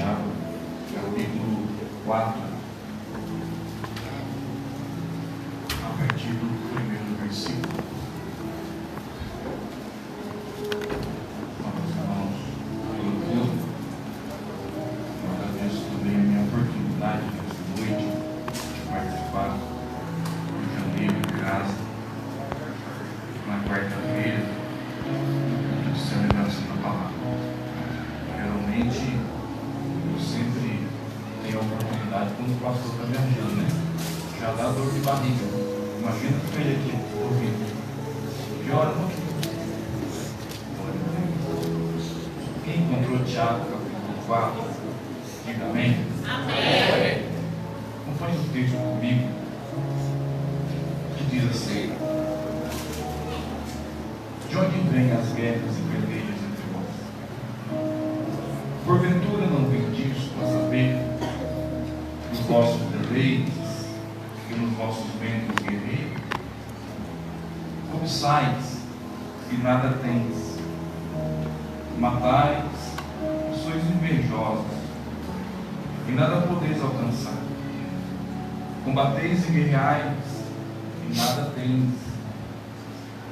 Tiago, capítulo 4, a partir do primeiro versículo. Vamos, irmãos, pelo tempo, eu agradeço também a minha oportunidade nesta noite de participar do janeiro em casa, na quarta-feira, de celebração da palavra. Geralmente, eu sempre tenho a oportunidade, quando o pastor está me ajudando, né? Já dá dor de barriga. Imagina que ele aqui, ouvindo. Que hora não? Quem encontrou Tiago, capítulo 4? Diga amém. Amém. Acompanhe o texto comigo, que diz assim: de onde vêm as guerras e pelejas entre vós? Porventura não vendis para saber nos vossos deleites e nos vossos ventos guerreiros? Cobiçais e nada tens, matais e sois invejosos e nada podeis alcançar. Combateis e guerreais e nada tens,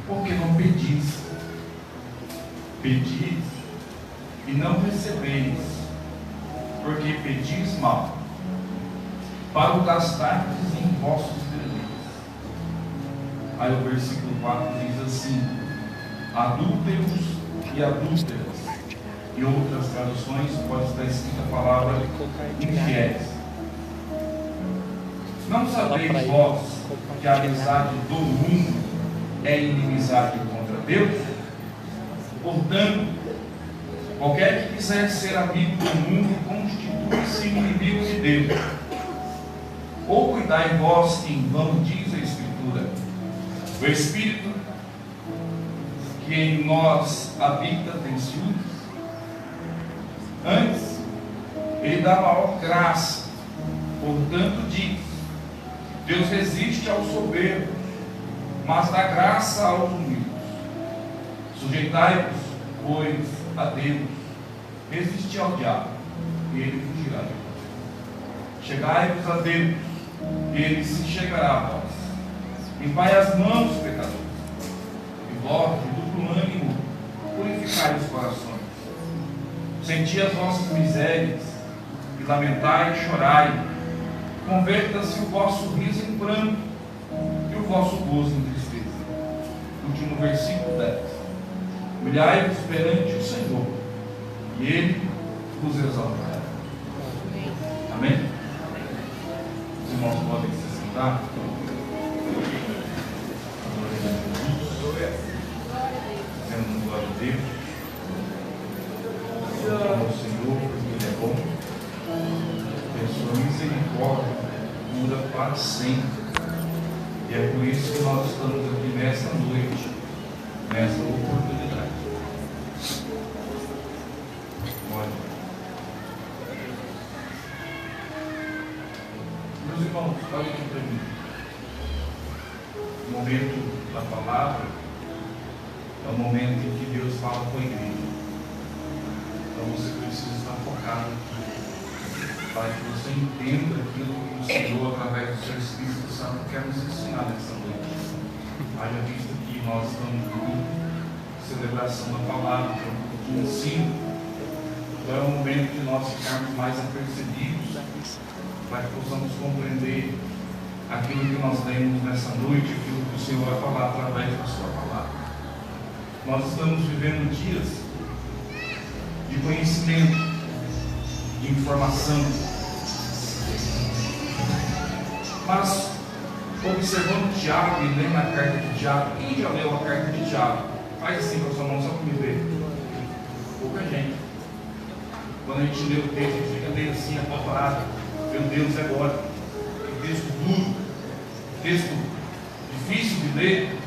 porque não pedis. Pedis e não recebeis, porque pedis mal, para o gastardes em vossos deleites. Aí o versículo 4 diz assim: adúlteros e adúlteras. Em outras traduções pode estar escrita a palavra infiéis. Não sabeis vós que a amizade do mundo é inimizade contra Deus? Portanto, qualquer que quiser ser amigo do mundo constitui-se inimigo de Deus. Ou cuidai vós que em vão diz a Escritura: o Espírito que em nós habita tem ciúmes? Antes, ele dá maior graça. Portanto, diz: Deus resiste aos soberbos, mas dá graça aos humildes. Sujeitai-vos, pois, a Deus. Resisti ao diabo, e ele fugirá de vós. Chegai-vos a Deus, e ele se chegará a vós. Limpai as mãos, pecadores, e vós, de duplo ânimo, purificai os corações. Senti as vossas misérias, e lamentai e chorai. Converta-se o vosso riso em pranto, e o vosso gozo em tristeza. Último versículo 10. Humilhai-vos perante o Senhor, e Ele vos exaltará. Amém? Os irmãos podem se sentar. Dizendo glória a Deus. Ao Senhor, porque Ele é bom. A sua misericórdia dura para sempre. E é por isso que nós estamos aqui nessa noite, nessa oportunidade. Olha, meus irmãos, olhem aqui para mim. O momento da palavra é o momento em que Deus fala com a igreja. Então você precisa estar focado para que você entenda aquilo que o Senhor, através do seu Espírito Santo, quer nos ensinar nessa noite. Haja visto que nós estamos em celebração da palavra, de ensino. Então é o momento de nós ficarmos mais apercebidos, para que possamos compreender aquilo que nós lemos nessa noite, aquilo que o Senhor vai falar através da sua palavra. Nós estamos vivendo dias de conhecimento, de informação, mas observando Tiago e lendo a carta de Tiago, quem já leu a carta de Tiago? Faz assim com a sua mão só para me ver. Pouca gente. Quando a gente lê o texto, a gente fica meio assim, apavorado. Meu Deus, é agora. Que texto duro, texto difícil de ler.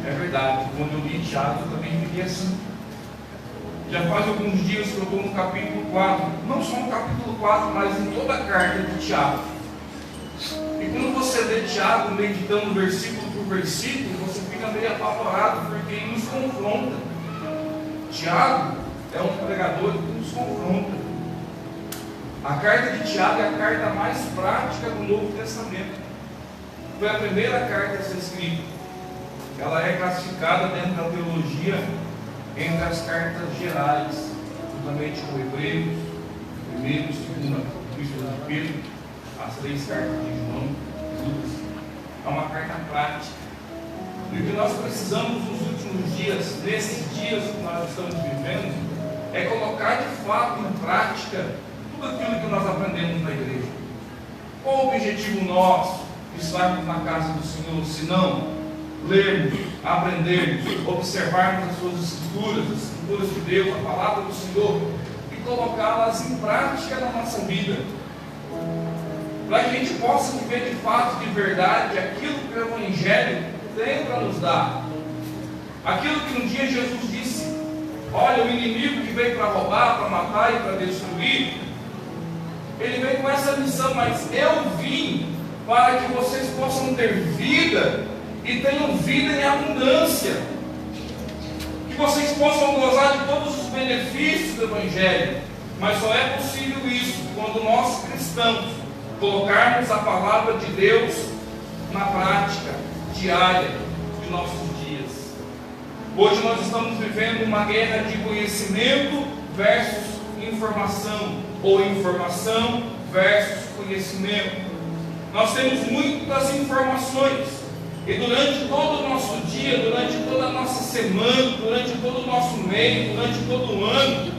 É verdade, quando eu li Tiago, eu também fiquei assim. Já faz alguns dias que eu estou no capítulo 4, não só no capítulo 4, mas em toda a carta de Tiago. E quando você lê Tiago, meditando versículo por versículo, você fica meio apavorado, porque ele nos confronta. Tiago é um pregador que nos confronta. A carta de Tiago é a carta mais prática do Novo Testamento. Foi a primeira carta a ser escrita. Ela é classificada dentro da teologia entre as cartas gerais, juntamente com Hebreus, 1ª, 2ª Epístola de Pedro, as 3 cartas de João e Lucas. É uma carta prática. E o que nós precisamos nos últimos dias, nesses dias que nós estamos vivendo, é colocar de fato em prática tudo aquilo que nós aprendemos na igreja. Qual o objetivo nosso de estarmos na casa do Senhor, se não lermos, aprendermos, observarmos as suas escrituras, as escrituras de Deus, a palavra do Senhor, e colocá-las em prática na nossa vida, para que a gente possa viver de fato, de verdade, aquilo que o Evangelho tem para nos dar. Aquilo que um dia Jesus disse: olha, o inimigo que veio para roubar, para matar e para destruir, ele veio com essa missão, mas eu vim para que vocês possam ter vida e tenham vida em abundância, que vocês possam gozar de todos os benefícios do Evangelho. Mas só é possível isso quando nós cristãos colocarmos a palavra de Deus na prática diária de nossos dias. Hoje nós estamos vivendo uma guerra de conhecimento versus informação, ou informação versus conhecimento. Nós temos muitas informações, e durante todo o nosso dia, durante toda a nossa semana, durante todo o nosso mês, durante todo o ano,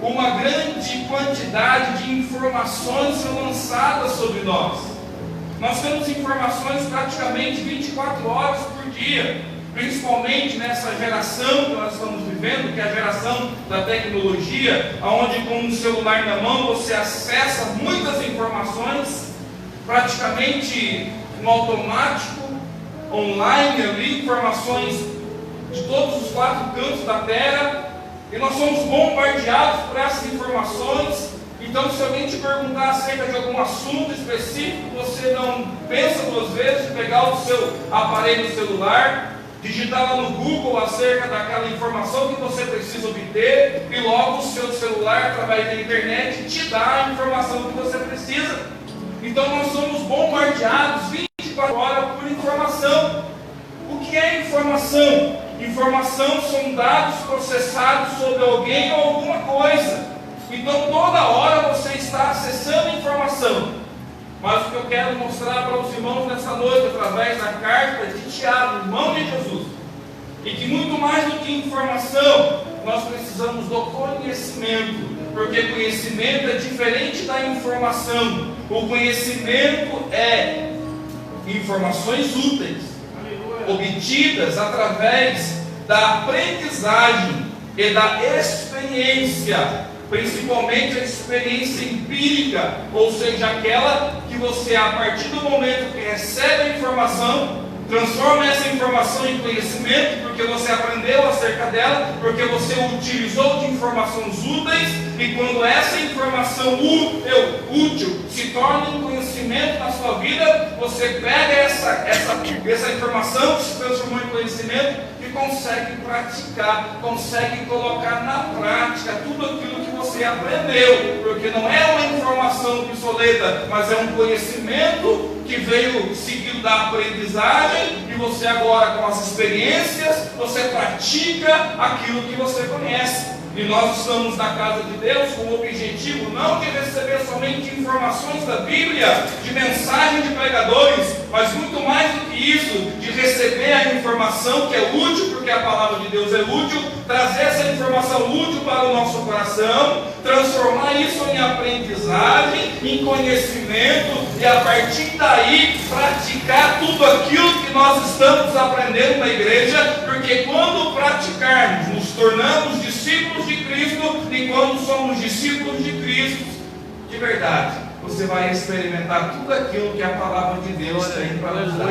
uma grande quantidade de informações são lançadas sobre nós. Nós temos informações praticamente 24 horas por dia, principalmente nessa geração que nós estamos vivendo, que é a geração da tecnologia, onde com um celular na mão você acessa muitas informações, praticamente no automático, online ali, informações de todos os 4 cantos da terra, e nós somos bombardeados por essas informações. Então, se alguém te perguntar acerca de algum assunto específico, você não pensa 2 vezes de pegar o seu aparelho celular, digitar lá no Google acerca daquela informação que você precisa obter, e logo o seu celular, através da internet, te dá a informação que você precisa. Então nós somos bombardeados 24 horas por informação. O que é informação? Informação são dados processados sobre alguém ou alguma coisa. Então toda hora você está acessando informação. Mas o que eu quero mostrar para os irmãos nessa noite, através da carta de Tiago, irmão de Jesus, e que muito mais do que informação, nós precisamos do conhecimento, porque conhecimento é diferente da informação. O conhecimento é informações úteis, obtidas através da aprendizagem e da experiência, principalmente a experiência empírica, ou seja, aquela que você, a partir do momento que recebe a informação, transforma essa informação em conhecimento, porque você aprendeu acerca dela, porque você utilizou de informações úteis, e quando essa informação útil se torna um conhecimento na sua vida, você pega essa informação que se transformou em conhecimento e consegue praticar, consegue colocar na prática tudo aquilo que você aprendeu, porque não é uma informação obsoleta, mas é um conhecimento que veio seguido da aprendizagem, e você agora, com as experiências, você pratica aquilo que você conhece. E nós estamos na casa de Deus com o objetivo não de receber somente informações da Bíblia, de mensagem de pregadores, mas muito mais do que isso, de receber a informação que é útil, porque a palavra de Deus é útil, trazer essa informação útil para o nosso coração, transformar isso em aprendizagem, em conhecimento, e a partir daí praticar tudo aquilo que nós estamos aprendendo na igreja, porque quando praticarmos, nos tornamos discípulos de Cristo, e quando somos discípulos de Cristo de verdade, você vai experimentar tudo aquilo que a palavra de Deus tem para nos dar.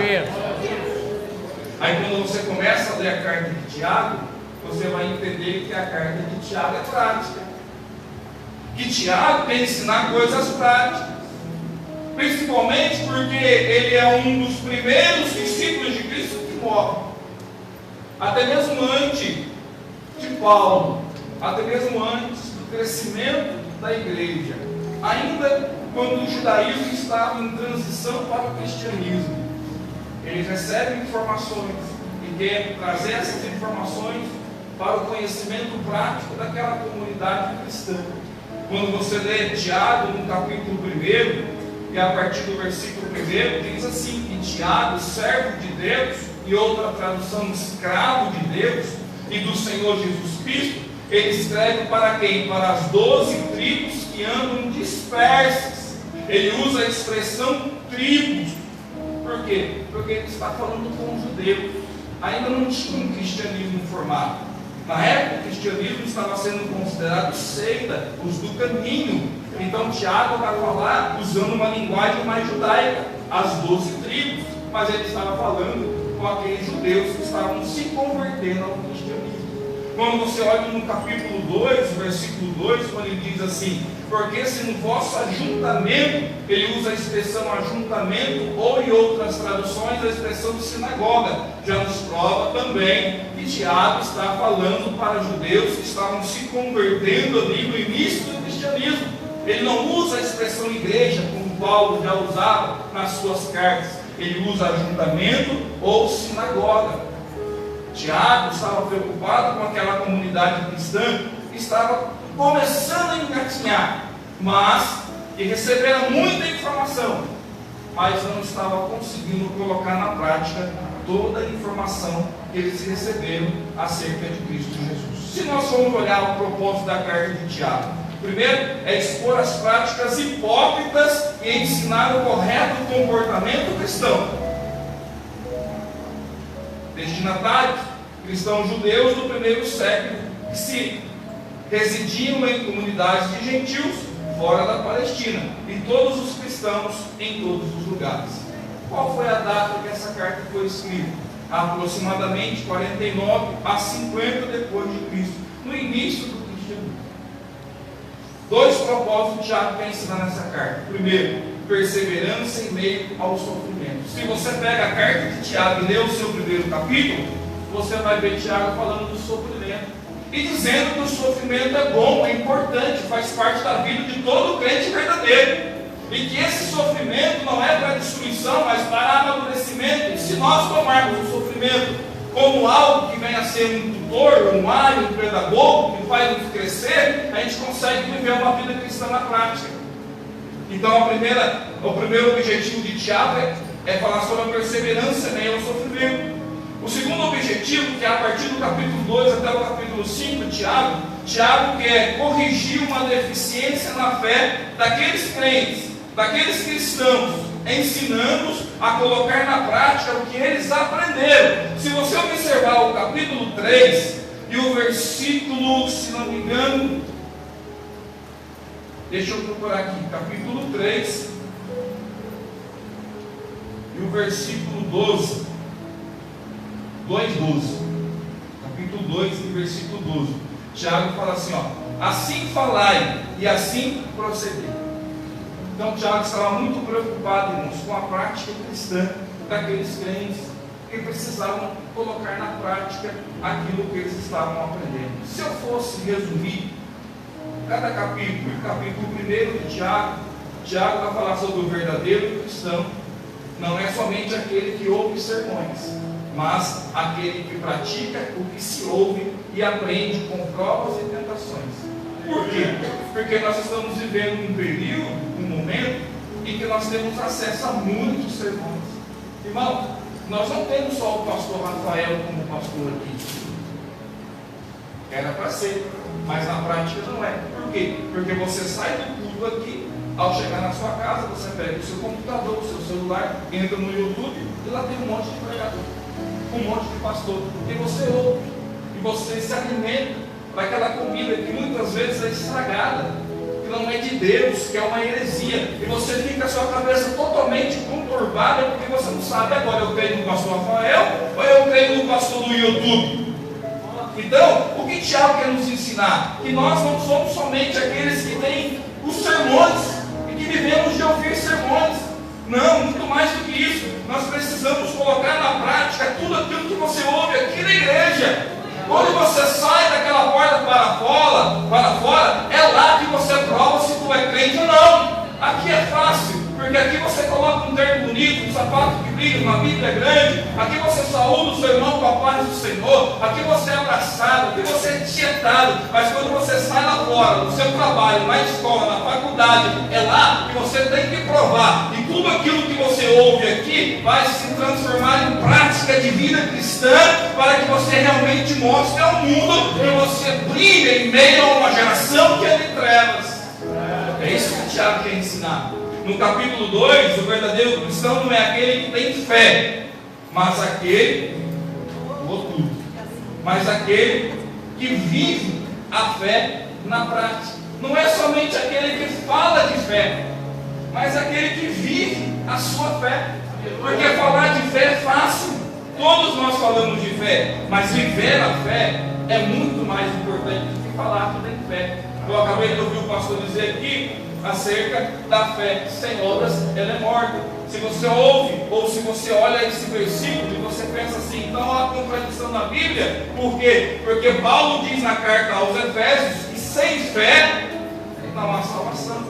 Aí quando você começa a ler a carta de Tiago, você vai entender que a carta de Tiago é prática, que Tiago quer ensinar coisas práticas, principalmente porque ele é um dos primeiros discípulos de Cristo que morre, até mesmo antes de Paulo, até mesmo antes do crescimento da igreja. ainda quando o judaísmo estava em transição para o cristianismo. Eles recebem informações e querem trazer essas informações para o conhecimento prático daquela comunidade cristã. Quando você lê Tiago no capítulo 1, e a partir do versículo 1, diz assim, que Tiago, servo de Deus, e outra tradução, escravo de Deus, e do Senhor Jesus Cristo, ele escreve para quem? Para as 12 tribos que andam dispersas. Ele usa a expressão tribos. Por quê? Porque ele está falando com os judeus. Ainda não tinha um cristianismo formado. Na época, o cristianismo estava sendo considerado seita, os do caminho. Então, Tiago vai falar usando uma linguagem mais judaica, as 12 tribos. Mas ele estava falando com aqueles judeus que estavam se convertendo ao cristianismo. Quando você olha no capítulo 2, versículo 2, quando ele diz assim: porque se no vosso ajuntamento, ele usa a expressão ajuntamento, ou em outras traduções a expressão de sinagoga, já nos prova também que Tiago está falando para judeus que estavam se convertendo ali no início do cristianismo. Ele não usa a expressão igreja, como Paulo já usava nas suas cartas. Ele usa ajuntamento ou sinagoga. Tiago estava preocupado com aquela comunidade cristã que estava começando a engatinhar, mas que receberam muita informação, mas não estava conseguindo colocar na prática toda a informação que eles receberam acerca de Cristo Jesus. Se nós formos olhar o propósito da carta de Tiago, primeiro é expor as práticas hipócritas e ensinar o correto comportamento cristão. Destinatários, cristãos judeus do primeiro século, que se residiam em comunidades de gentios fora da Palestina, e todos os cristãos em todos os lugares. Qual foi a data que essa carta foi escrita? Aproximadamente 49 a 50 depois de Cristo, no início do cristianismo. Dois propósitos Tiago quer ensinar nessa carta. Primeiro, perseverança em meio ao sofrimento. Se você pega a carta de Tiago e lê o seu primeiro capítulo, você vai ver Tiago falando do sofrimento e dizendo que o sofrimento é bom, é importante, faz parte da vida de todo crente verdadeiro, e que esse sofrimento não é para destruição, mas para amadurecimento. E se nós tomarmos o sofrimento como algo que venha a ser um tutor, um área, um pedagogo que faz nos crescer, a gente consegue viver uma vida cristã na prática. Então o primeiro objetivo de Tiago é falar sobre a perseverança em meio ao sofrimento. O segundo objetivo, que é a partir do capítulo 2 até o capítulo 5 de Tiago quer corrigir uma deficiência na fé daqueles crentes, daqueles cristãos, ensinando-os a colocar na prática o que eles aprenderam. Se você observar o capítulo 3 e o versículo, se não me engano, deixa eu procurar aqui, capítulo 3 e o versículo 12. 2:12, capítulo 2 e versículo 12. Tiago fala assim, assim falai e assim procedei. Então Tiago estava muito preocupado, irmãos, com a prática cristã daqueles crentes que precisavam colocar na prática aquilo que eles estavam aprendendo. Se eu fosse resumir cada capítulo, o capítulo 1 de Tiago vai falar sobre o verdadeiro cristão. Não é somente aquele que ouve sermões, mas aquele que pratica o que se ouve e aprende com provas e tentações. Por quê? Porque nós estamos vivendo um período, um momento, em que nós temos acesso a muitos sermões. Irmãos, nós não temos só o pastor Rafael como pastor aqui. Era para ser, mas na prática não é. Por quê? Porque você sai do culto aqui, ao chegar na sua casa, você pega o seu computador, o seu celular, entra no YouTube e lá tem um monte de pregador, um monte de pastor, e você ouve, e você se alimenta daquela comida que muitas vezes é estragada, que não é de Deus, que é uma heresia, e você fica a sua cabeça totalmente conturbada, porque você não sabe, agora eu creio no pastor Rafael, ou eu creio no pastor do YouTube. Então, o que Tiago quer nos ensinar? Que nós não somos somente aqueles que têm os sermões, e que vivemos de ouvir sermões. Não, muito mais do que isso. Nós precisamos colocar na prática tudo aquilo que você ouve aqui na igreja. Quando você sai daquela porta para fora, é lá que você prova se tu é crente ou não. Aqui é fácil, porque aqui você coloca um terno bonito, um sapato que brilha, uma Bíblia grande. Aqui você saúda o seu irmão com a paz do Senhor. Aqui você é abraçado, aqui você é tietado. Mas quando você sai lá fora, no seu trabalho, na escola, na faculdade, é lá que você tem que provar. E tudo aquilo que você ouve aqui vai se transformar em prática de vida cristã, para que você realmente mostre ao mundo que você brilha em meio a uma geração que é de trevas. É isso que o Tiago quer ensinar. No capítulo 2, o verdadeiro cristão não é aquele que tem fé, mas aquele que vive a fé na prática. Não é somente aquele que fala de fé, mas aquele que vive a sua fé. Porque falar de fé é fácil. Todos nós falamos de fé, mas viver a fé é muito mais importante do que falar que tem fé. Eu acabei de ouvir o pastor dizer aqui acerca da fé sem obras, ela é morta. Se você ouve ou se você olha esse versículo e você pensa assim, então há uma contradição na Bíblia. Por quê? Porque Paulo diz na carta aos Efésios que sem fé não há salvação,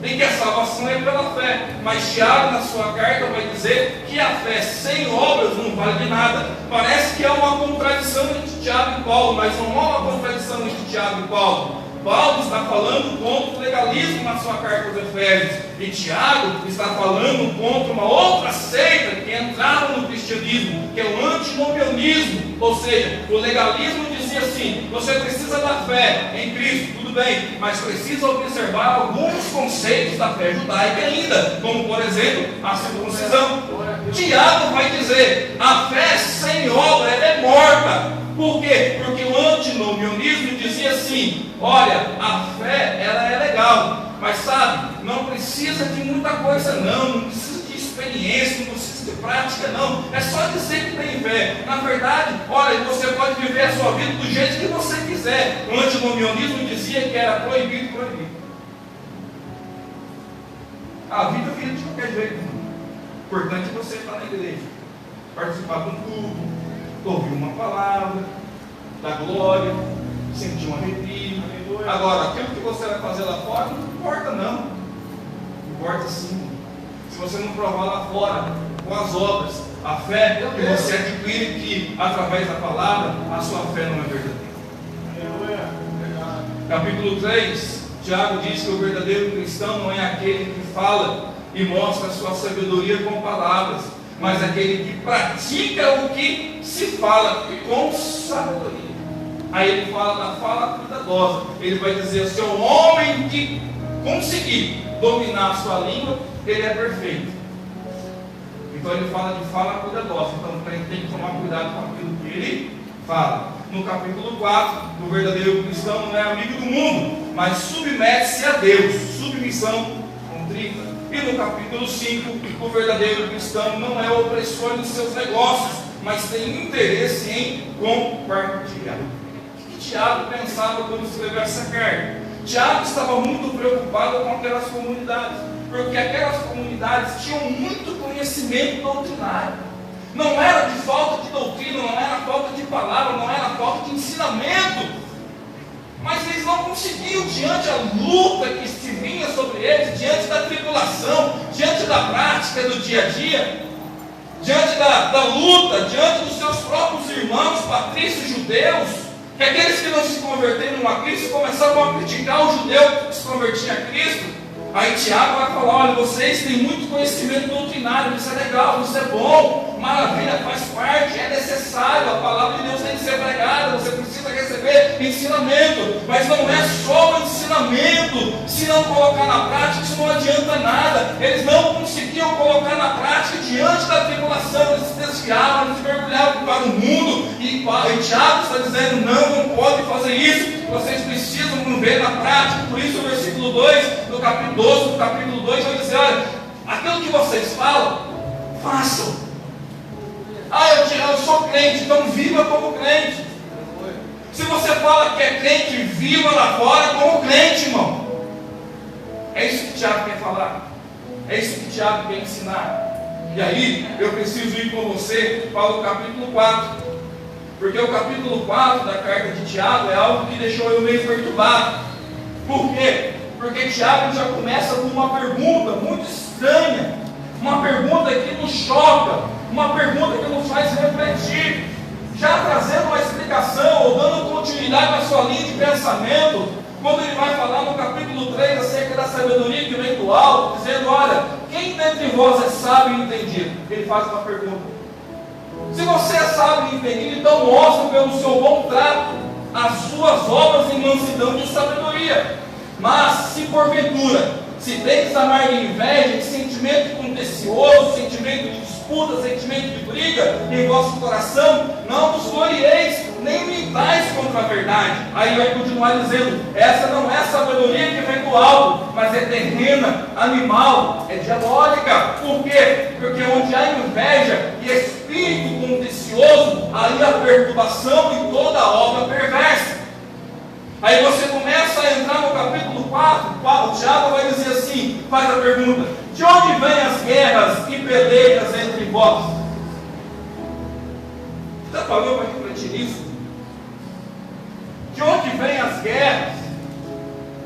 e que a salvação é pela fé. Mas Tiago, na sua carta, vai dizer que a fé sem obras não vale de nada. Parece que há uma contradição entre Tiago e Paulo, mas não há uma contradição entre Tiago e Paulo. Paulo está falando contra o legalismo na sua carta aos Efésios, e Tiago está falando contra uma outra seita que entraram no cristianismo, que é o antinomianismo. Ou seja, o legalismo dizia assim: você precisa da fé em Cristo, tudo bem, mas precisa observar alguns conceitos da fé judaica ainda, como por exemplo a circuncisão. Tiago vai dizer: a fé sem obra ela é morta. Por quê? Porque o antinomianismo dizia assim: olha, a fé ela é legal, mas sabe, não precisa de muita coisa não precisa de experiência, não precisa de prática não, é só dizer que tem fé. Na verdade, olha, você pode viver a sua vida do jeito que você quiser. O antinomianismo dizia que era proibido proibir. A vida vira de qualquer jeito, não. O importante é você estar na igreja, participar de um culto, ouvir uma palavra da glória, sentir um arrepio. Agora, aquilo que você vai fazer lá fora não importa não. Importa sim. Se você não provar lá fora com as obras, a fé que você adquire que através da palavra, a sua fé não é verdadeira. Capítulo 3, Tiago diz que o verdadeiro cristão não é aquele que fala e mostra a sua sabedoria com palavras, mas aquele que pratica o que se fala com sabedoria. Aí ele fala da fala cuidadosa. Ele vai dizer assim: o homem que conseguir dominar a sua língua, ele é perfeito. Então ele fala de fala cuidadosa. Então ele tem que tomar cuidado com aquilo que ele fala. No capítulo 4, o verdadeiro cristão não é amigo do mundo, mas submete-se a Deus. Submissão contrita. E no capítulo 5, o verdadeiro cristão não é opressor dos seus negócios, mas tem interesse em compartilhar. O que Tiago pensava quando escreveu essa carta? Tiago estava muito preocupado com aquelas comunidades, porque aquelas comunidades tinham muito conhecimento doutrinário. Não era de falta de doutrina, não era falta de palavra, não era falta de ensinamento, mas eles não conseguiam, diante da luta que se vinha sobre eles, diante da tribulação, diante da prática do dia a dia, diante da luta, diante dos seus próprios irmãos patrícios judeus, que aqueles que não se converteram a Cristo começavam a criticar o judeu que se convertia a Cristo. Aí Tiago vai falar: olha, vocês têm muito conhecimento doutrinário, isso é legal, isso é bom, maravilha, faz parte, é necessário, a palavra de Deus tem que ser pregada, você precisa receber ensinamento, mas não é só o ensinamento. Se não colocar na prática, isso não adianta nada. Eles não conseguiam colocar na prática diante da tribulação, eles se desviavam, eles mergulhavam para o mundo, e Tiago está dizendo: não pode fazer isso, vocês precisam ver na prática. Por isso o versículo 2 do capítulo 12, do capítulo 2 vai dizer: olha, aquilo que vocês falam, façam. Eu sou crente, então viva como crente. Se você fala que é crente, viva lá fora como crente, irmão. É isso que Tiago quer falar, é isso que Tiago quer ensinar. E aí eu preciso ir com você para o capítulo 4, porque o capítulo 4 da carta de Tiago é algo que deixou eu meio perturbado. Por quê? Porque Porque Tiago já começa com uma pergunta muito estranha, uma pergunta que nos choca, uma pergunta que nos faz refletir, já trazendo uma explicação, ou dando continuidade à sua linha de pensamento, quando ele vai falar no capítulo 3 acerca da sabedoria que vem do alto, dizendo: olha, quem dentre vós é sábio e entendido? Ele faz uma pergunta. Se você é sábio e entendido, então mostre pelo seu bom trato as suas obras em mansidão de sabedoria. Mas se porventura, se tendes amarga inveja, sentimento contencioso, sentimento de disputa, sentimento de briga em vosso coração, não vos glorieis, nem mintais contra a verdade. Aí vai continuar dizendo: essa não é sabedoria que vem do alto, mas é terrena, animal, é diabólica. Por quê? Porque onde há inveja e espírito contencioso, aí há perturbação e toda obra perversa. Aí você começa a entrar no capítulo 4, o Tiago vai dizer assim, faz a pergunta: de onde vêm as guerras e pelejas entre vós? Já parou para refletir nisso? De onde vêm as guerras?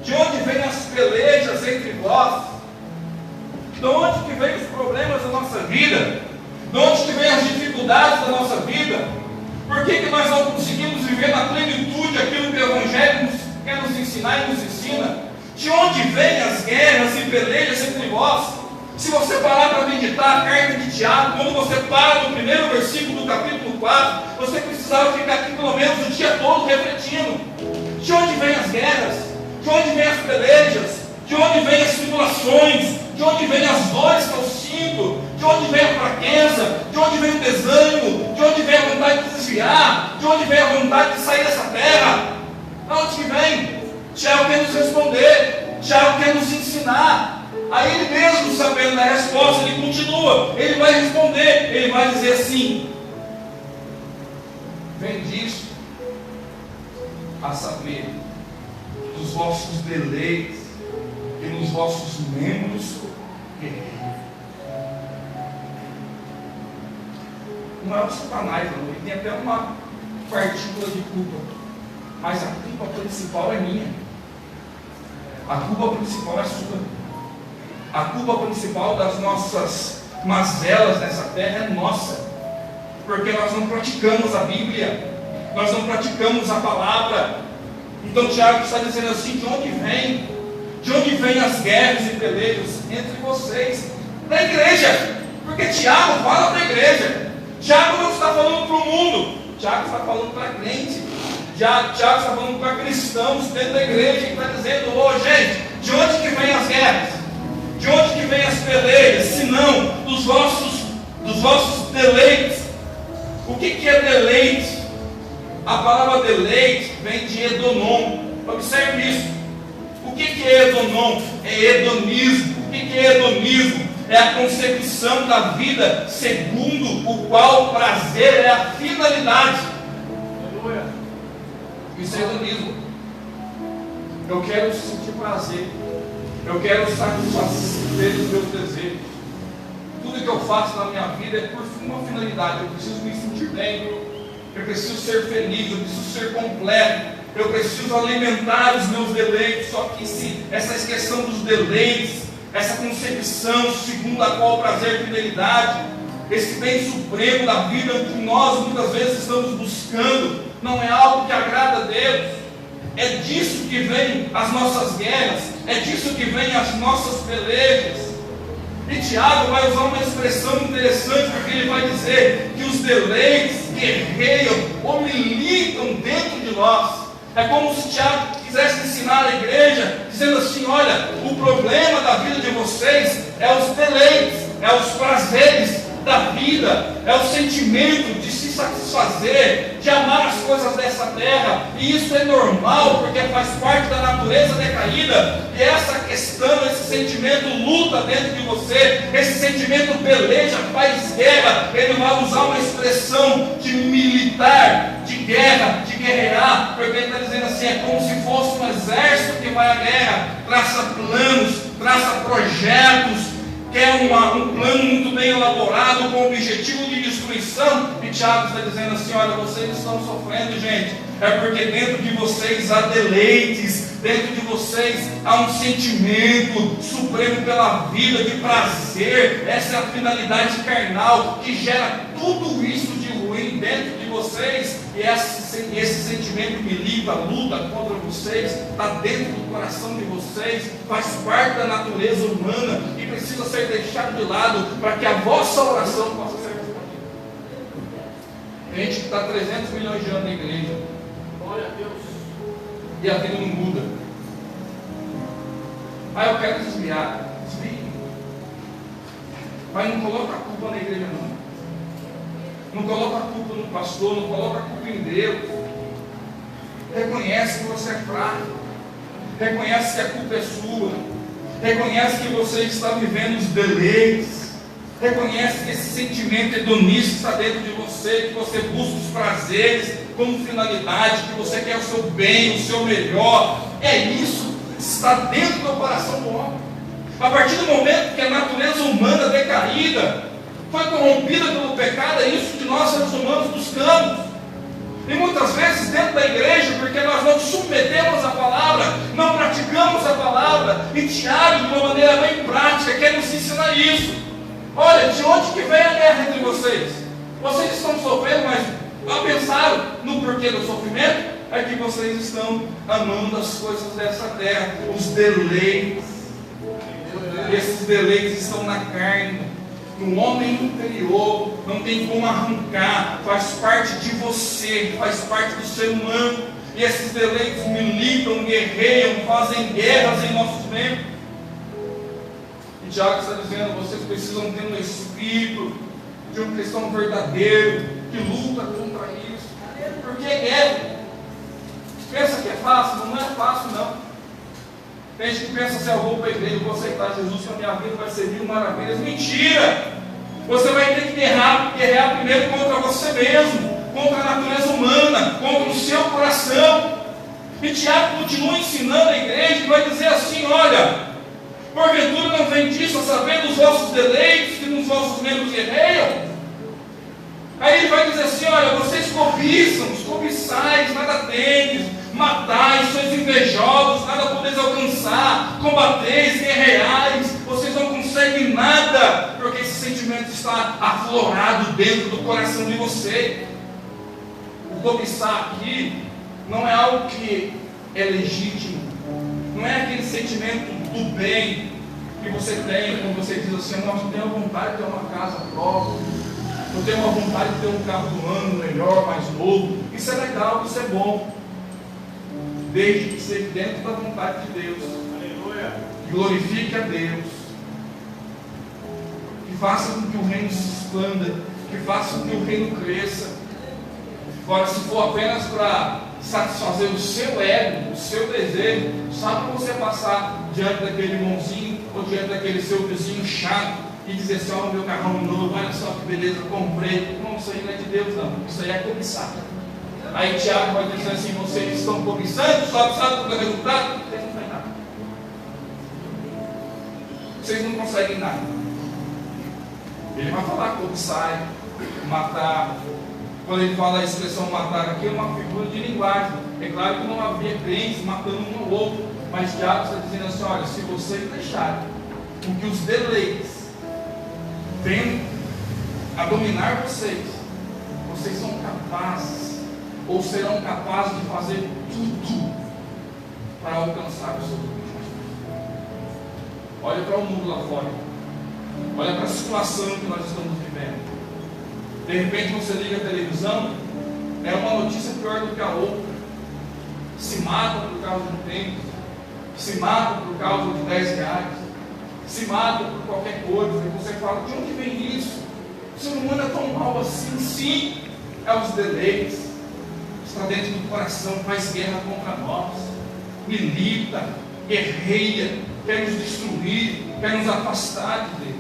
De onde vêm as pelejas entre vós? De onde que vêm os problemas da nossa vida? De onde que vêm as dificuldades da nossa vida? Por que nós não conseguimos viver na plenitude aquilo que o Evangelho quer nos ensinar e nos ensina? De onde vêm as guerras e pelejas entre vós? Se você parar para meditar a carta de Tiago, quando você para no primeiro versículo do capítulo 4, você precisava ficar aqui pelo menos o dia todo refletindo. De onde vêm as guerras? De onde vêm as pelejas? De onde vêm as tribulações? De onde vêm as dores que eu sinto? De onde vem a fraqueza? De onde vem o desânimo? De onde vem a vontade de desviar? De onde vem a vontade de sair dessa terra? De onde que vem? Tiago quer nos responder, Tiago quer nos ensinar. Aí ele mesmo, sabendo da resposta, ele continua, ele vai responder, ele vai dizer assim: vem disso, a saber, dos vossos deleites e nos vossos membros guerreiros. Não é o Satanás, não. Ele tem até uma partícula de culpa, mas a culpa principal é minha, a culpa principal é sua, a culpa principal das nossas mazelas nessa terra é nossa, porque nós não praticamos a Bíblia, nós não praticamos a palavra. Então Tiago está dizendo assim: de onde vêm as guerras e pelejas entre vocês? Da igreja, porque Tiago fala da igreja. Tiago não está falando para o mundo, Tiago está falando para crente, Tiago está falando para cristãos dentro da igreja, que está dizendo: gente, de onde que vêm as guerras? De onde que vêm as pelejas? Se não dos vossos deleites. O que é deleite? A palavra deleite vem de Edonom. Observe isso. O que é Edonom? É hedonismo. O que é hedonismo? É a concepção da vida segundo o qual o prazer é a finalidade. Aleluia. Isso é hedonismo. Eu quero sentir prazer, eu quero satisfazer os meus desejos. Tudo que eu faço na minha vida é por uma finalidade. Eu preciso me sentir bem, eu preciso ser feliz, eu preciso ser completo, eu preciso alimentar os meus deleites. Só que se essa questão dos deleites, essa concepção segundo a qual o prazer e fidelidade, esse bem supremo da vida que nós muitas vezes estamos buscando, não é algo que agrada a Deus. É disso que vem as nossas guerras, é disso que vem as nossas pelejas. E Tiago vai usar uma expressão interessante, porque ele vai dizer que os deleites guerreiam ou militam dentro de nós. É como se Tiago quisesse ensinar a igreja, dizendo assim: olha, o problema da vida de vocês é os deleites, é os prazeres da vida, é o sentimento de se satisfazer, de amar as coisas dessa terra, e isso é normal, porque faz parte da natureza decaída, e essa questão, esse sentimento luta dentro de você, esse sentimento peleja, faz guerra. Ele vai usar uma expressão de militar, de guerra, de guerrear, porque ele está dizendo assim: é como se fosse um exército que vai à guerra, traça planos, traça projetos, quer um plano muito bem elaborado, com o objetivo de destruição. E Tiago está dizendo assim: olha, vocês estão sofrendo, gente, é porque dentro de vocês há deleites, dentro de vocês há um sentimento supremo pela vida, de prazer. Essa é a finalidade carnal que gera tudo isso de ruim dentro de vocês, e esse sentimento milita, luta contra vocês, está dentro do coração de vocês, faz parte da natureza humana e precisa ser deixado de lado para que a vossa oração possa ser respondida. Tem gente que está 300 milhões de anos na igreja, glória a Deus, e a vida não muda. Eu quero desviar. Desvie. Mas não coloca a culpa na igreja não. Não coloca a culpa no pastor, não coloca a culpa em Deus. Reconhece que você é fraco. Reconhece que a culpa é sua. Reconhece que você está vivendo os deleites. Reconhece que esse sentimento hedonista está dentro de você, que você busca os prazeres como finalidade, que você quer o seu bem, o seu melhor. É isso que está dentro do coração do homem. A partir do momento que a natureza humana decaída foi corrompida pelo pecado, é isso que nós, seres humanos, buscamos. E muitas vezes dentro da igreja, porque nós não submetemos a palavra, não praticamos a palavra, e Tiago, de uma maneira bem prática, quer nos ensinar isso. Olha, de onde que vem a guerra entre vocês? Vocês estão sofrendo, mas já pensaram no porquê do sofrimento? É que vocês estão amando as coisas dessa terra, os deleites. Esses deleites estão na carne. No homem interior, não tem como arrancar, faz parte de você, faz parte do ser humano, e esses deleites militam, guerreiam, fazem guerras em nossos membros. E Tiago está dizendo: vocês precisam ter um espírito de um cristão verdadeiro, que luta contra isso. Porque é guerra. Pensa que é fácil? Não é fácil não. Tem gente que pensa assim: eu vou para a igreja, eu vou aceitar Jesus, que a minha vida vai ser mil maravilhas. Mentira! Você vai ter que guerrear primeiro contra você mesmo, contra a natureza humana, contra o seu coração. E Tiago continua ensinando a igreja, que vai dizer assim: olha, porventura não vem disso a saber dos vossos deleites, que nos vossos membros guerreiam? Aí ele vai dizer assim: olha, vocês cobiçam, os cobiçais, nada tendes, matais, sois invejosos, nada podeis alcançar, combateis, guerreais, vocês não conseguem nada, porque esse sentimento está aflorado dentro do coração de você. O cobiçar aqui não é algo que é legítimo, não é aquele sentimento do bem que você tem quando você diz assim: nossa, eu tenho vontade de ter uma casa própria, eu tenho uma vontade de ter um carro do ano melhor, mais novo. Isso é legal, isso é bom, desde que seja dentro da vontade de Deus. Aleluia. Que glorifique a Deus, que faça com que o reino se expanda, que faça com que o reino cresça. Agora, se for apenas para satisfazer o seu ego, o seu desejo, só para você passar diante daquele irmãozinho ou diante daquele seu vizinho chato e dizer assim: ó, meu carrão novo, olha só que beleza, comprei. Não, isso aí não é de Deus não, isso aí é cobiçar. Aí Tiago vai dizer assim: vocês estão cobiçando, sabe qual é o resultado? Vocês não têm nada. Vocês não conseguem nada. Ele vai falar cobiçar, matar. Quando ele fala a expressão matar aqui, é uma figura de linguagem. É claro que não havia crentes matando um ao outro, mas Tiago está dizendo assim: olha, se vocês deixarem com que os deleites venham a dominar vocês, vocês são capazes, ou serão capazes de fazer tudo para alcançar o seu objetivo. Olha para o mundo lá fora, olha para a situação que nós estamos vivendo. De repente você liga a televisão, é uma notícia pior do que a outra. Se matam por causa de um tempo, se matam por causa de 10 reais, se matam por qualquer coisa. E você fala: de onde vem isso? O ser humano é tão mal assim? Sim, é os deleites, está dentro do coração, faz guerra contra nós, milita, guerreia, quer nos destruir, quer nos afastar de Deus.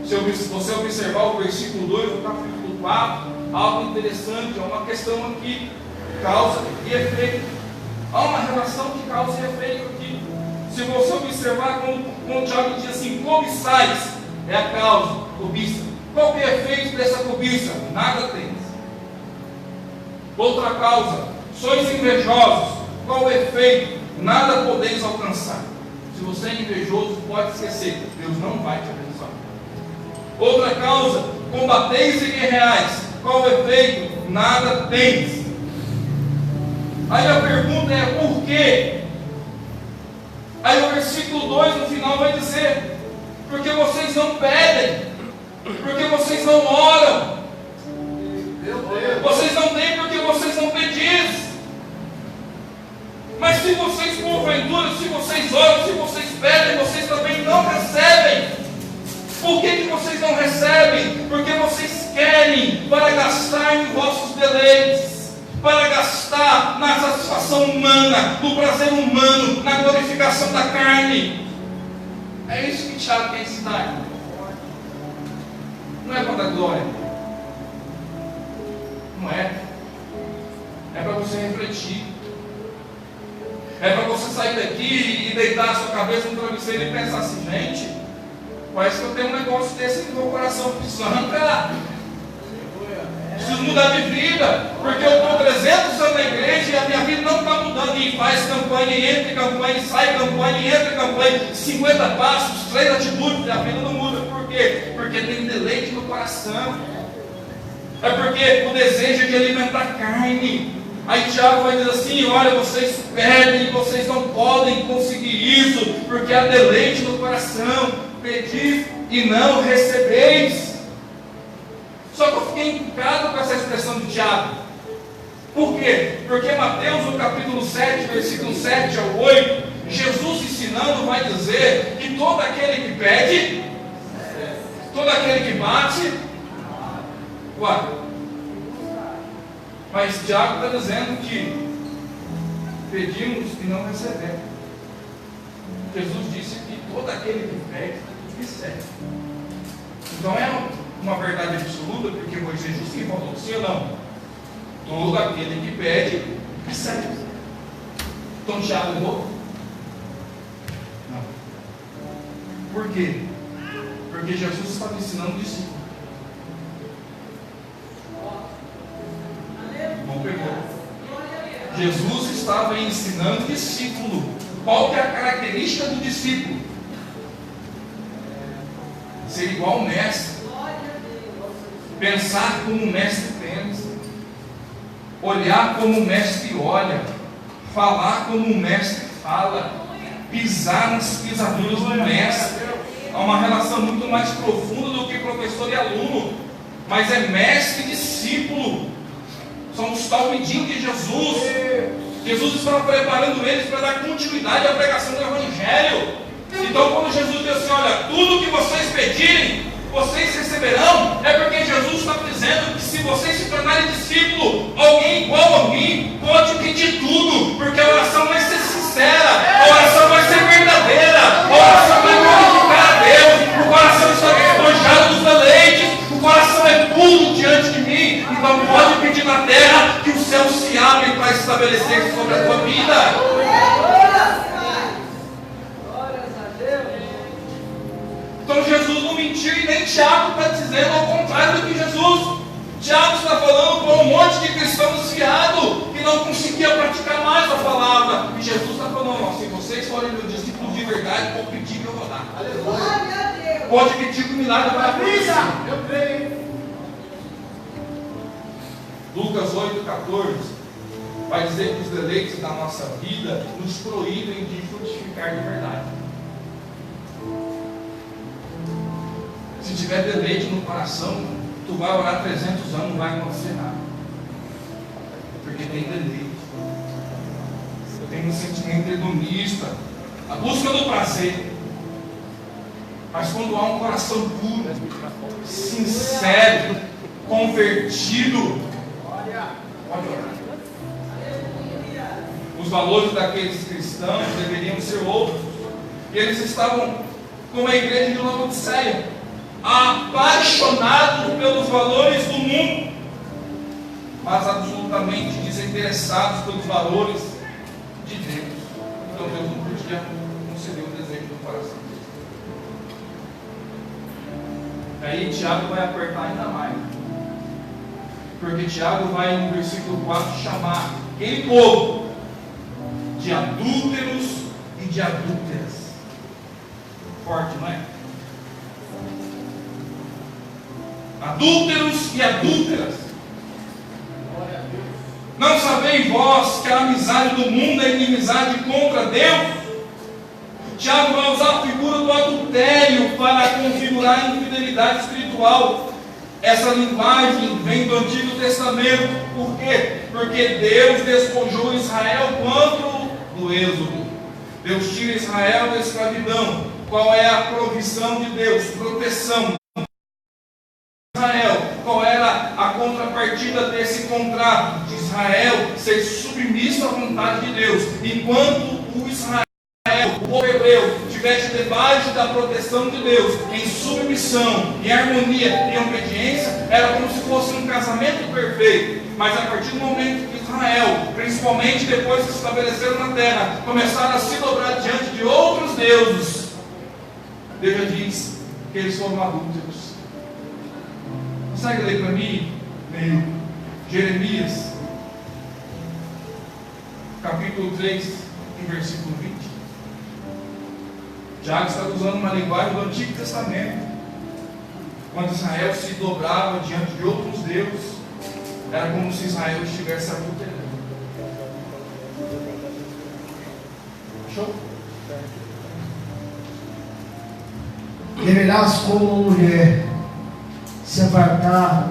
Se você observar o versículo 2 do capítulo 4, algo interessante, é uma questão aqui, causa e efeito. Há uma relação de causa e efeito aqui. Se você observar, quando o Tiago diz assim: cobiçais, é a causa, cobiça. Qual que é o efeito dessa cobiça? Nada tem. Outra causa: Sois invejosos, qual o efeito? Nada podeis alcançar. Se você é invejoso, pode esquecer, Deus não vai te abençoar. Outra causa, combateis e guerreais, qual o efeito? Nada tens. Aí a pergunta é, por quê? Aí o versículo 2 no final vai dizer, porque vocês não pedem, porque vocês não oram, vocês não têm porque vocês não pedis. Mas se vocês porventura, se vocês oram, se vocês pedem, vocês também não recebem. Por que vocês não recebem? Porque vocês querem para gastar em vossos deleites, para gastar na satisfação humana, no prazer humano, na glorificação da carne. É isso que Tiago quer ensinar. Não é para dar glória. Não é. É para você refletir. É para você sair daqui e deitar a sua cabeça no travesseiro e pensar assim, gente, parece que eu tenho um negócio desse no meu coração, preciso arrancar. Preciso mudar de vida, porque eu estou 300 anos na igreja e a minha vida não está mudando. E faz campanha, e entra em campanha, e sai campanha, e entra em campanha, 50 passos, 3 atitudes, e a vida não muda. Por quê? Porque tem deleite no coração. É porque o desejo é de alimentar carne. Aí Tiago vai dizer assim, olha, vocês pedem, vocês não podem conseguir isso, porque há deleite no coração, pedis e não recebeis. Só que eu fiquei encucado com essa expressão de Tiago. Por quê? Porque Mateus, no capítulo 7, versículo 7 ao 8, Jesus ensinando vai dizer que todo aquele que pede, todo aquele que bate, guarda. Mas Tiago está dizendo que pedimos e não recebemos. Jesus disse que todo aquele que pede, recebe. Então é uma verdade absoluta, porque foi Jesus que falou, sim ou não? Todo aquele que pede, recebe. Então Tiago errou? Não. Por quê? Porque Jesus estava ensinando o discípulo. Não pegou. Jesus estava ensinando o discípulo. Qual que é a característica do discípulo? Ser igual ao mestre. Pensar como o mestre pensa. Olhar como o mestre olha. Falar como o mestre fala. Pisar nas pisaduras do mestre. Há uma relação muito mais profunda do que professor e aluno. Mas é mestre e discípulo. Somos talmidim de Jesus. Jesus estava preparando eles para dar continuidade à pregação do Evangelho. Então quando Jesus diz assim, olha, tudo que vocês pedirem, vocês receberão, é porque Jesus está dizendo que se vocês se tornarem discípulo, alguém igual a mim pode pedir tudo, porque a oração vai ser sincera, a oração vai ser verdadeira, a oração vai glorificar a Deus, o coração está despojado dos deleites, o coração é puro diante de mim. Então pode pedir na terra que o céu se abre para estabelecer sobre a tua vida. Então Jesus não mentiu e nem Tiago está dizendo ao contrário do que Jesus. Tiago está falando com um monte de cristãos desviados que não conseguia praticar mais a palavra. E Jesus está falando, se vocês forem meu discípulo de verdade, pode pedir que eu vou dar. Aleluia. Pode pedir que o milagre vai acontecer. Eu creio. Lucas 8,14 vai dizer que os deleites da nossa vida nos proíbem de frutificar de verdade. Se tiver deleite no coração, tu vai orar 300 anos, não vai acontecer nada. Porque tem deleite. Tem um sentimento hedonista, a busca do prazer. Mas quando há um coração puro, sincero, convertido, pode orar. Os valores daqueles cristãos deveriam ser outros. E eles estavam como a igreja de Laodiceia, apaixonados pelos valores do mundo, mas absolutamente desinteressados pelos valores de Deus. Então Deus não podia conceder o desejo do coração deles. Aí Tiago vai apertar ainda mais, porque Tiago vai no versículo 4 chamar aquele povo, de adúlteros e de adúlteras. Forte, não é? Adúlteros e adúlteras. Não sabeis vós que a amizade do mundo é inimizade contra Deus? Tiago vai usar a figura do adultério para configurar a infidelidade espiritual. Essa linguagem vem do Antigo Testamento. Por quê? Porque Deus despojou Israel quanto do êxodo. Deus tira Israel da escravidão. Qual é a provisão de Deus? Proteção. Israel, qual era a contrapartida desse contrato? De Israel ser submisso à vontade de Deus. Enquanto o Israel, o povo hebreu, estivesse debaixo da proteção de Deus, em submissão, em harmonia, em obediência, era como se fosse um casamento perfeito. Mas a partir do momento que Israel, principalmente depois que se estabeleceram na terra, começaram a se dobrar diante de outros deuses, Deus já diz que eles foram adúlteros. Consegue ler para mim? Jeremias, capítulo 3, e versículo 20. Tiago está usando uma linguagem do Antigo Testamento. Quando Israel se dobrava diante de outros deuses, era como se Israel estivesse adulterando. Achou? Deverás, como mulher, se apartar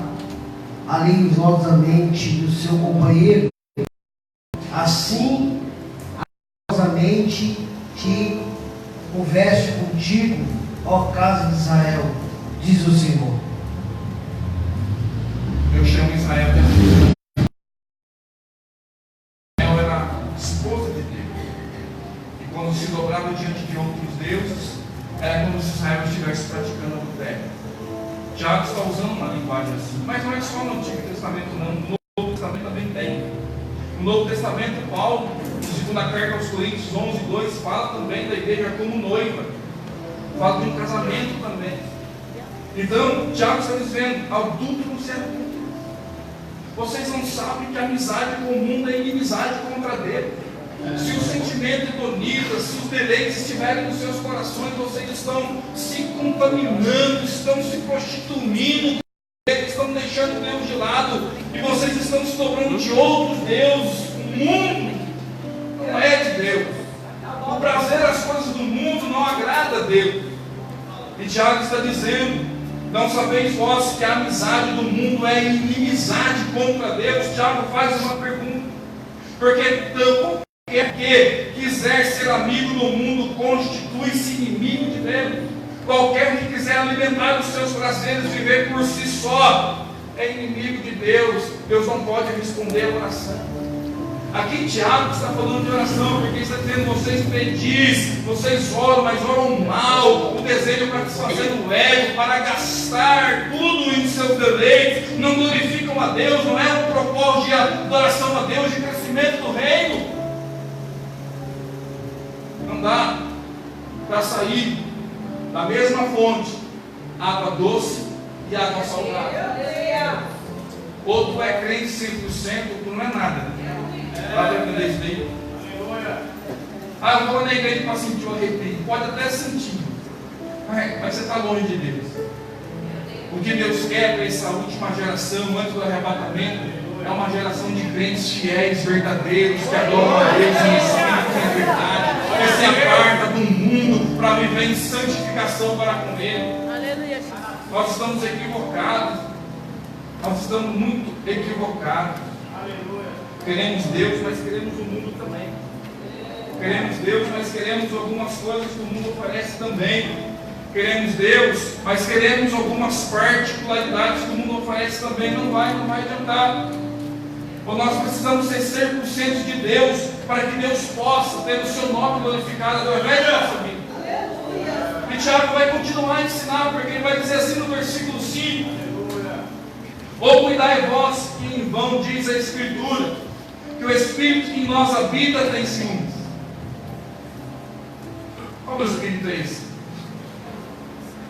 aliviosamente do seu companheiro, assim aliviosamente te converse contigo, ó casa de Israel, diz o Senhor. Eu chamo Israel de adulto. Israel era esposa de Deus. E quando se dobrava diante de outros deuses, era como se Israel estivesse praticando adultério. Tiago está usando uma linguagem assim. Mas não é só no Antigo Testamento, não. No Novo Testamento também tem. No Novo Testamento, Paulo, na carta aos Coríntios 11:2, fala também da igreja como noiva. Fala de um casamento também. Então, Tiago está dizendo: adúlteros e adúlteras, vocês não sabem que a amizade com o mundo é inimizade contra Deus. Se o sentimento hedonista, se os deleites estiverem nos seus corações, vocês estão se contaminando, estão se prostituindo, estão deixando Deus de lado, e vocês estão se dobrando de outros deuses. O mundo não é de Deus. O prazer das coisas do mundo não agrada a Deus. E Tiago está dizendo: não sabeis vós que a amizade do mundo é inimizade contra Deus? Tiago faz uma pergunta. Porque qualquer que quiser ser amigo do mundo constitui-se inimigo de Deus. Qualquer que quiser alimentar os seus prazeres, viver por si só, é inimigo de Deus. Deus não pode responder a oração. Aqui Tiago está falando de oração, porque está dizendo: vocês pedis, vocês oram, mas oram mal, o desejo para satisfazer o ego, para gastar tudo em seus deleites, não glorificam a Deus, não é um propósito de adoração a Deus, de crescimento do reino. Não dá para sair da mesma fonte água doce e água salgada. Outro é crente 100%, outro não é nada. Para entender isso daí. Eu vou na igreja para sentir o arrepio. Pode até sentir, mas você está longe de Deus. O que Deus quer para essa última geração, antes do arrebatamento, é uma geração de crentes fiéis, verdadeiros, que adoram a Deus em espírito e em verdade, que se aparta do mundo para viver em santificação para com Ele. Nós estamos equivocados. Nós estamos muito equivocados. Queremos Deus, mas queremos o mundo também. Queremos Deus, mas queremos algumas coisas que o mundo oferece também. Queremos Deus, mas queremos algumas particularidades que o mundo oferece também. Não vai adiantar. Ou nós precisamos ser 100% de Deus, para que Deus possa ter o seu nome glorificado através da nossa vida. E Tiago vai continuar a ensinar, porque ele vai dizer assim no versículo 5: ou cuidai vós, que em vão diz a Escritura, que o Espírito que em nós habita tem ciúmes. Qual é o Espírito é esse?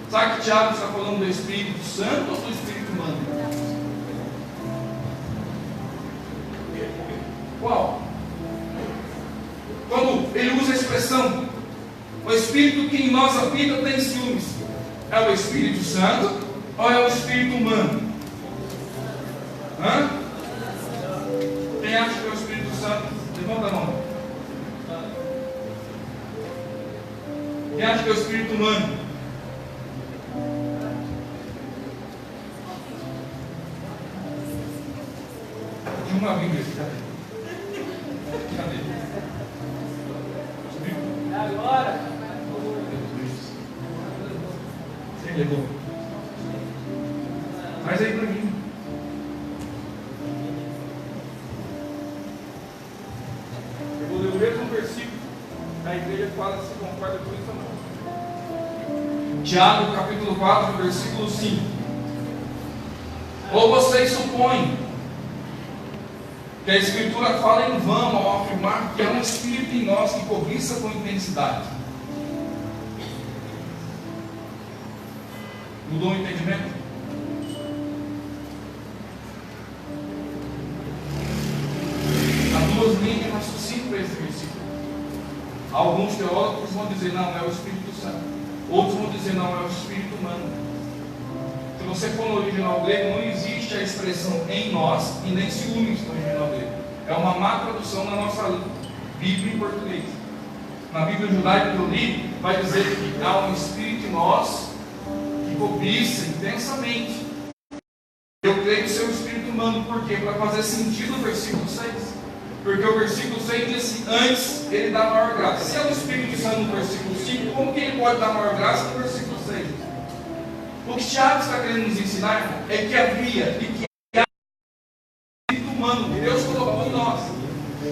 Sabe que Tiago está falando do Espírito Santo ou do Espírito humano? Qual? ele usa a expressão: o Espírito que em nós habita tem ciúmes. É o Espírito Santo ou é o Espírito humano? Hã? Quem acha que é o Espírito Santo? Levanta a mão. Quem acha que é o Espírito humano? Tinha uma Bíblia aqui, cadê? Agora. Você levou? Traz aí para mim. Eu vou ler o mesmo versículo. A igreja fala se concorda com isso ou não. Tiago, capítulo 4, versículo 5. Ou vocês supõem que a Escritura fala em vão ao afirmar que há um Espírito em nós que cobiça com intensidade? Mudou o entendimento? Há duas linhas de raciocínio para esse versículo. Alguns teólogos vão dizer: não, é o Espírito Santo. Outros vão dizer: não, é o Espírito humano. Se você for no original grego, não existe a expressão em nós e nem ciúmes no original grego. É uma má tradução na nossa Bíblia em português. Na Bíblia judaica que eu li, vai dizer que há um Espírito em nós que cobiça intensamente. Eu creio que seu Espírito humano, por quê? Para fazer sentido o versículo 6. Porque o versículo 6 diz assim: antes ele dá maior graça. Se é o Espírito Santo no versículo 5, como que ele pode dar maior graça no versículo 6? O que Tiago está querendo nos ensinar é que havia e que há um Espírito humano que Deus colocou em nós.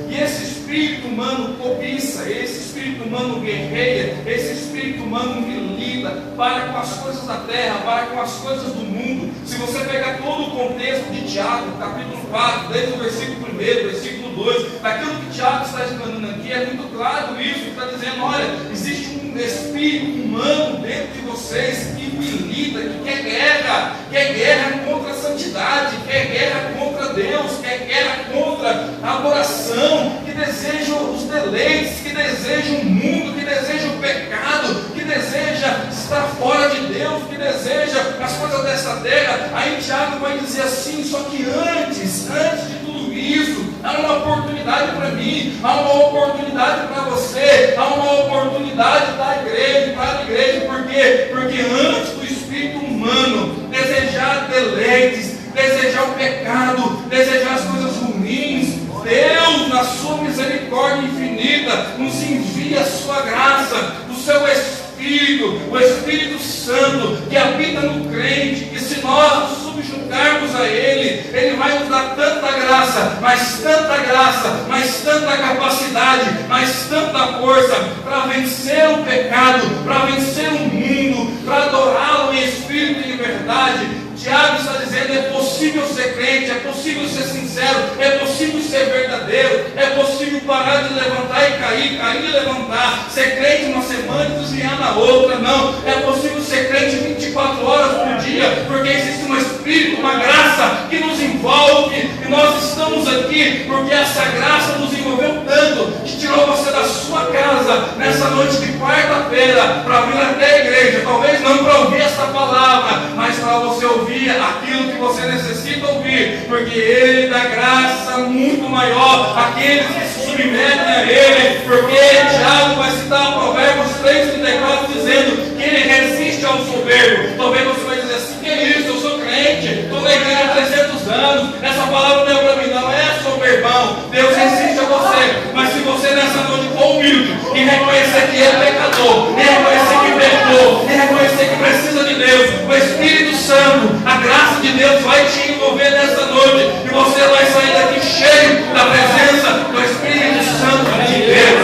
E esse Espírito humano cobiça, esse Espírito humano guerreia, esse Espírito humano que lida para com as coisas da terra, para com as coisas do mundo. Se você pegar todo o contexto de Tiago, capítulo 4, desde o versículo 1, versículo 2, daquilo que Tiago está explanando aqui, é muito claro isso. Ele está dizendo: olha, existe um Espírito humano dentro de vocês que milita, que quer guerra contra a santidade, quer guerra contra Deus, quer guerra contra a adoração, que deseja os deleites, que deseja o mundo, que deseja o pecado, que deseja estar fora de Deus, que deseja as coisas dessa terra. Aí Tiago vai dizer assim: só que antes de tudo isso, há uma oportunidade para mim, há uma oportunidade para você, há uma oportunidade da igreja, para a igreja. Por quê? Porque antes do Espírito humano desejar deleites, desejar o pecado, desejar as coisas ruins, Deus, na sua misericórdia infinita, nos envia a sua graça, o seu Espírito, o Espírito Santo, que habita no crente, que se nós nos subjugarmos a Ele vai nos dar tanta graça, mas tanta capacidade, mas tanta força para vencer o pecado, para vencer o mundo, para adorá-lo em espírito e em verdade. Tiago está dizendo: é possível ser crente, é possível ser sincero, é possível ser verdadeiro, é possível parar de levantar e cair e levantar, ser crente uma semana e desviar na outra. Não, é possível ser crente 24 horas por dia, porque existe um Espírito, uma graça que nos envolve, e nós estamos aqui porque essa graça nos envolveu tanto, que tirou você da sua casa nessa noite de quarta-feira para vir até a igreja, talvez não para ouvir esta palavra, mas para você ouvir aquilo que você necessita ouvir, porque Ele dá graça muito maior àqueles que se submetem a Ele. Porque Tiago vai citar Provérbios 3,34 dizendo que Ele resiste ao soberbo. Talvez você vai dizer assim: que é isso? Eu sou crente, estou na igreja há 300 anos, essa palavra não é para mim, não é soberbão. Deus resiste a você, mas se você nessa noite for humilde e reconhecer que é pecador, e reconhecer que pecou, e reconhecer que precisa de Deus, o Espírito Santo, a graça de Deus vai te envolver nessa noite, e você vai sair daqui cheio da presença do Espírito Santo de Deus,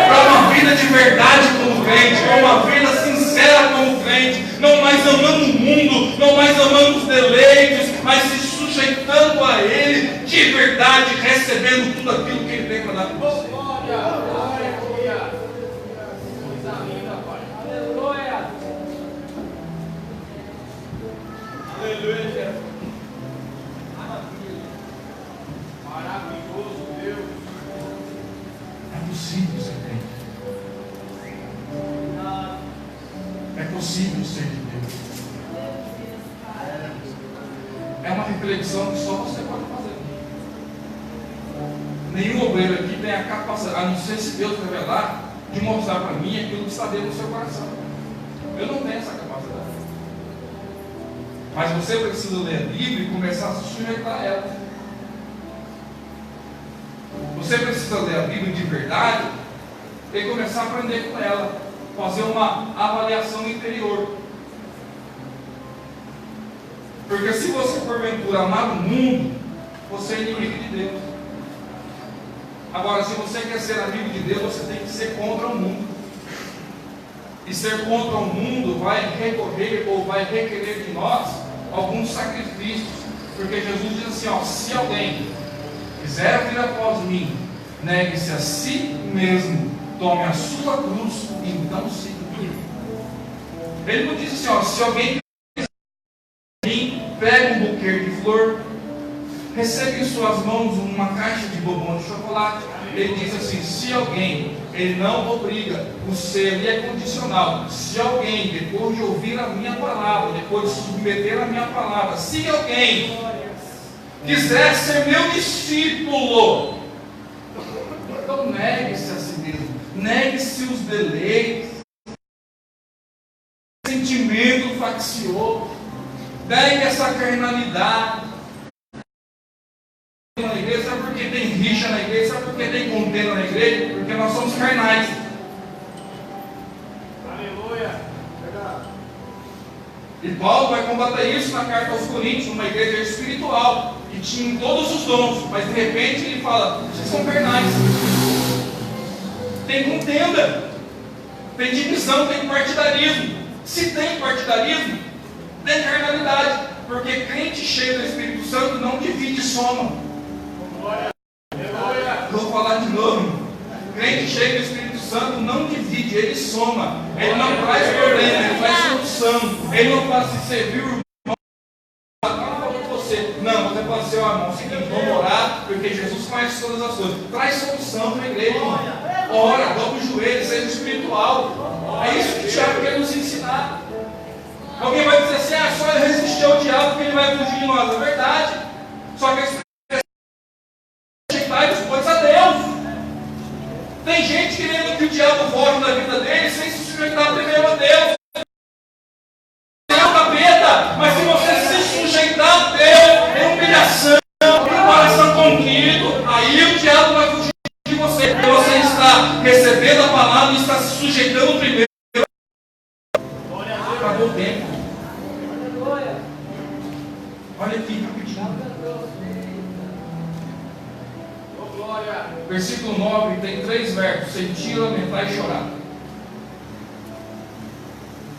para uma vida de verdade como crente, para uma vida sincera como crente, não mais amando o mundo, não mais amando os deleites, mas se sujeitando a Ele de verdade, recebendo tudo aquilo que Ele tem para dar para você. Aleluia. Maravilhoso Deus. É possível, Senhor. possível ser de Deus. É uma reflexão que só você pode fazer. Nenhum obreiro aqui tem a capacidade, a não ser se Deus revelar, de mostrar para mim aquilo que está dentro do seu coração. Eu não tenho essa capacidade. Mas você precisa ler a Bíblia e começar a se sujeitar a ela. Você precisa ler a Bíblia de verdade e começar a aprender com ela. Fazer uma avaliação interior. Porque se você porventura amar o mundo, você é inimigo de Deus. Agora, se você quer ser amigo de Deus, você tem que ser contra o mundo. E ser contra o mundo vai recorrer ou vai requerer de nós alguns sacrifícios. Porque Jesus diz assim, ó, se alguém quiser vir após mim, negue-se a si mesmo, tome a sua cruz e então siga-me. Ele não diz assim, ó, se alguém quiser vir, pegue um buquê de flor, recebe em suas mãos uma caixa de bombom de chocolate. Ele diz assim, se alguém, ele não obriga, o ser ali é condicional. Se alguém, depois de ouvir a minha palavra, depois de submeter a minha palavra, se alguém quiser ser meu discípulo, então negue-se a si mesmo, negue-se os deleites, sentimento faccioso, negue essa carnalidade. Na igreja, sabe por que tem rixa na igreja? Sabe por que tem contenda na igreja? Porque nós somos carnais. Aleluia! E Paulo vai combater isso na carta aos Coríntios, numa igreja espiritual, que tinha todos os dons, mas de repente ele fala: vocês são carnais. Tem contenda, tem divisão, tem partidarismo. Se tem partidarismo, tem carnalidade, porque crente cheio do Espírito Santo não divide, soma. Vou falar de novo. Crente cheio do Espírito Santo não divide, ele soma. Ele não traz problema, ele traz solução. Ele não fala assim, você viu, irmão? Não, você pode ser, irmão, o seguinte, vamos orar, porque Jesus conhece todas as coisas. Traz solução para a igreja, irmão. Ora, dobra o joelho, seja espiritual. É isso que o Tiago quer nos ensinar. Alguém vai dizer assim, só resistir ao diabo porque ele vai fugir de nós. É verdade. Só que a depois a Deus. Tem gente querendo que o diabo volte da vida dele sem se sujeitar primeiro a Deus. É o capeta, mas se você se sujeitar a Deus em humilhação, em coração conquisito, aí o diabo vai fugir de você. Porque você está recebendo a palavra e está se sujeitando primeiro. Acabou o tempo. Olha aqui, rapidinho. Versículo 9 tem 3 verbos: sentir, lamentar e chorar.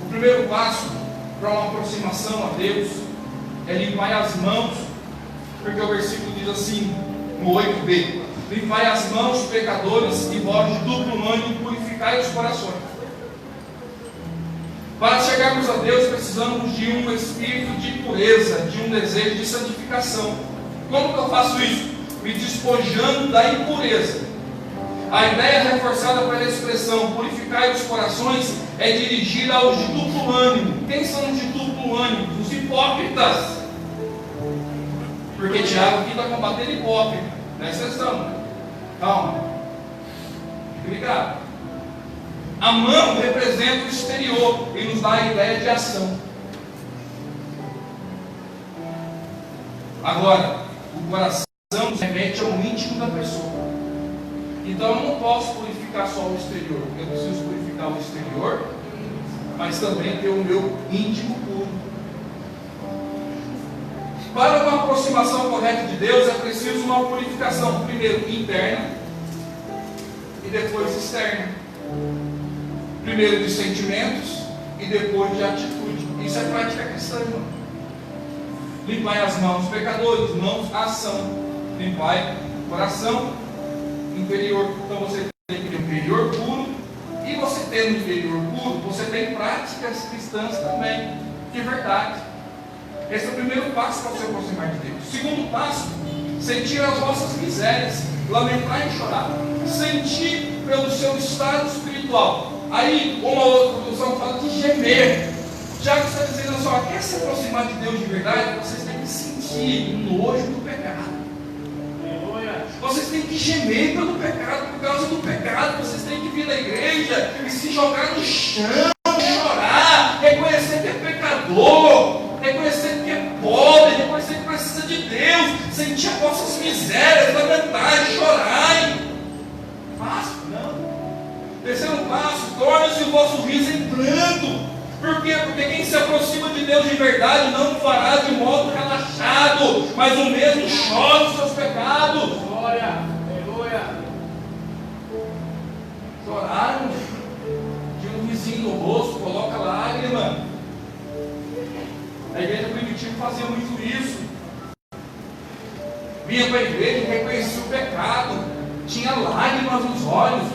O primeiro passo para uma aproximação a Deus é limpar as mãos, porque o versículo diz assim, no 8b: limpai as mãos, pecadores, e vós de duplo ânimo, purificai os corações. Para chegarmos a Deus, precisamos de um espírito de pureza, de um desejo de santificação. Como que eu faço isso? Me despojando da impureza. A ideia reforçada pela expressão purificar os corações é dirigida aos de duplo ânimo. Quem são os de duplo ânimo? Os hipócritas. Porque Tiago aqui está combatendo hipócrita. Presta atenção. Calma. Fique ligado. A mão representa o exterior e nos dá a ideia de ação. Agora, o coração nos remete ao íntimo da pessoa. Então eu não posso purificar só o exterior. Eu preciso purificar o exterior, mas também ter o meu íntimo puro. Para uma aproximação correta de Deus é preciso uma purificação, primeiro interna e depois externa. Primeiro de sentimentos e depois de atitude. Isso é prática cristã, irmão. Limpai as mãos, pecadores, mãos, ação. Limpai o coração interior. Então você tem que ter o interior puro. E você tendo o interior puro, você tem práticas cristãs também. Que é verdade. Esse é o primeiro passo para você aproximar de Deus. Segundo passo, sentir as vossas misérias, lamentar e chorar. Sentir pelo seu estado espiritual. Aí, uma outra tradução Salmo fala de gemer. Tiago está dizendo só, quer se aproximar de Deus de verdade, vocês têm que sentir o nojo do pecado. Vocês têm que gemer pelo pecado, por causa do pecado. Vocês têm que vir na igreja e se jogar no chão, chorar, reconhecer que é pecador, reconhecer que é pobre, reconhecer que precisa de Deus, sentir as vossas misérias, lamentar, chorar. Fácil, não. Terceiro passo, torne-se o vosso riso em pranto. Por quê? Porque quem se aproxima de Deus de verdade não o fará de modo relaxado, mas o mesmo chora os seus pecados. Glória, aleluia. Choraram, tinha um vizinho no rosto, coloca lágrima. A igreja primitiva fazia muito isso. Vinha para a igreja e reconhecia o pecado, tinha lágrimas nos olhos.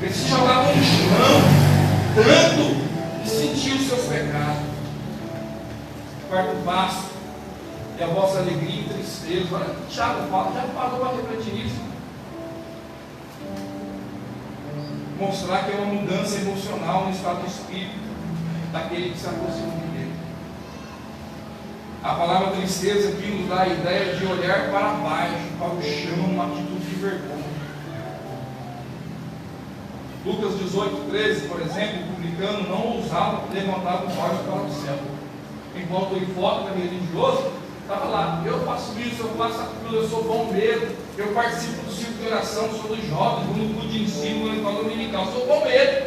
Eles se jogavam no chão, tanto que sentiu os seus pecados. Quarto passo é a vossa alegria e tristeza. Olha, Tiago fala, já parou para refletir nisso. Mostrar que é uma mudança emocional no estado do espírito daquele que se aproxima de Deus. A palavra tristeza aqui nos dá a ideia de olhar para baixo, para o chão, uma atitude de vergonha. Lucas 18:13, por exemplo, o publicano não ousava levantar os olhos para o céu. Enquanto o hipócrita religioso estava lá, eu faço isso, eu faço aquilo, eu sou bombeiro, eu participo do círculo de oração, sou dos jovens, vou no culto de ensino, no escola dominical, sou bombeiro,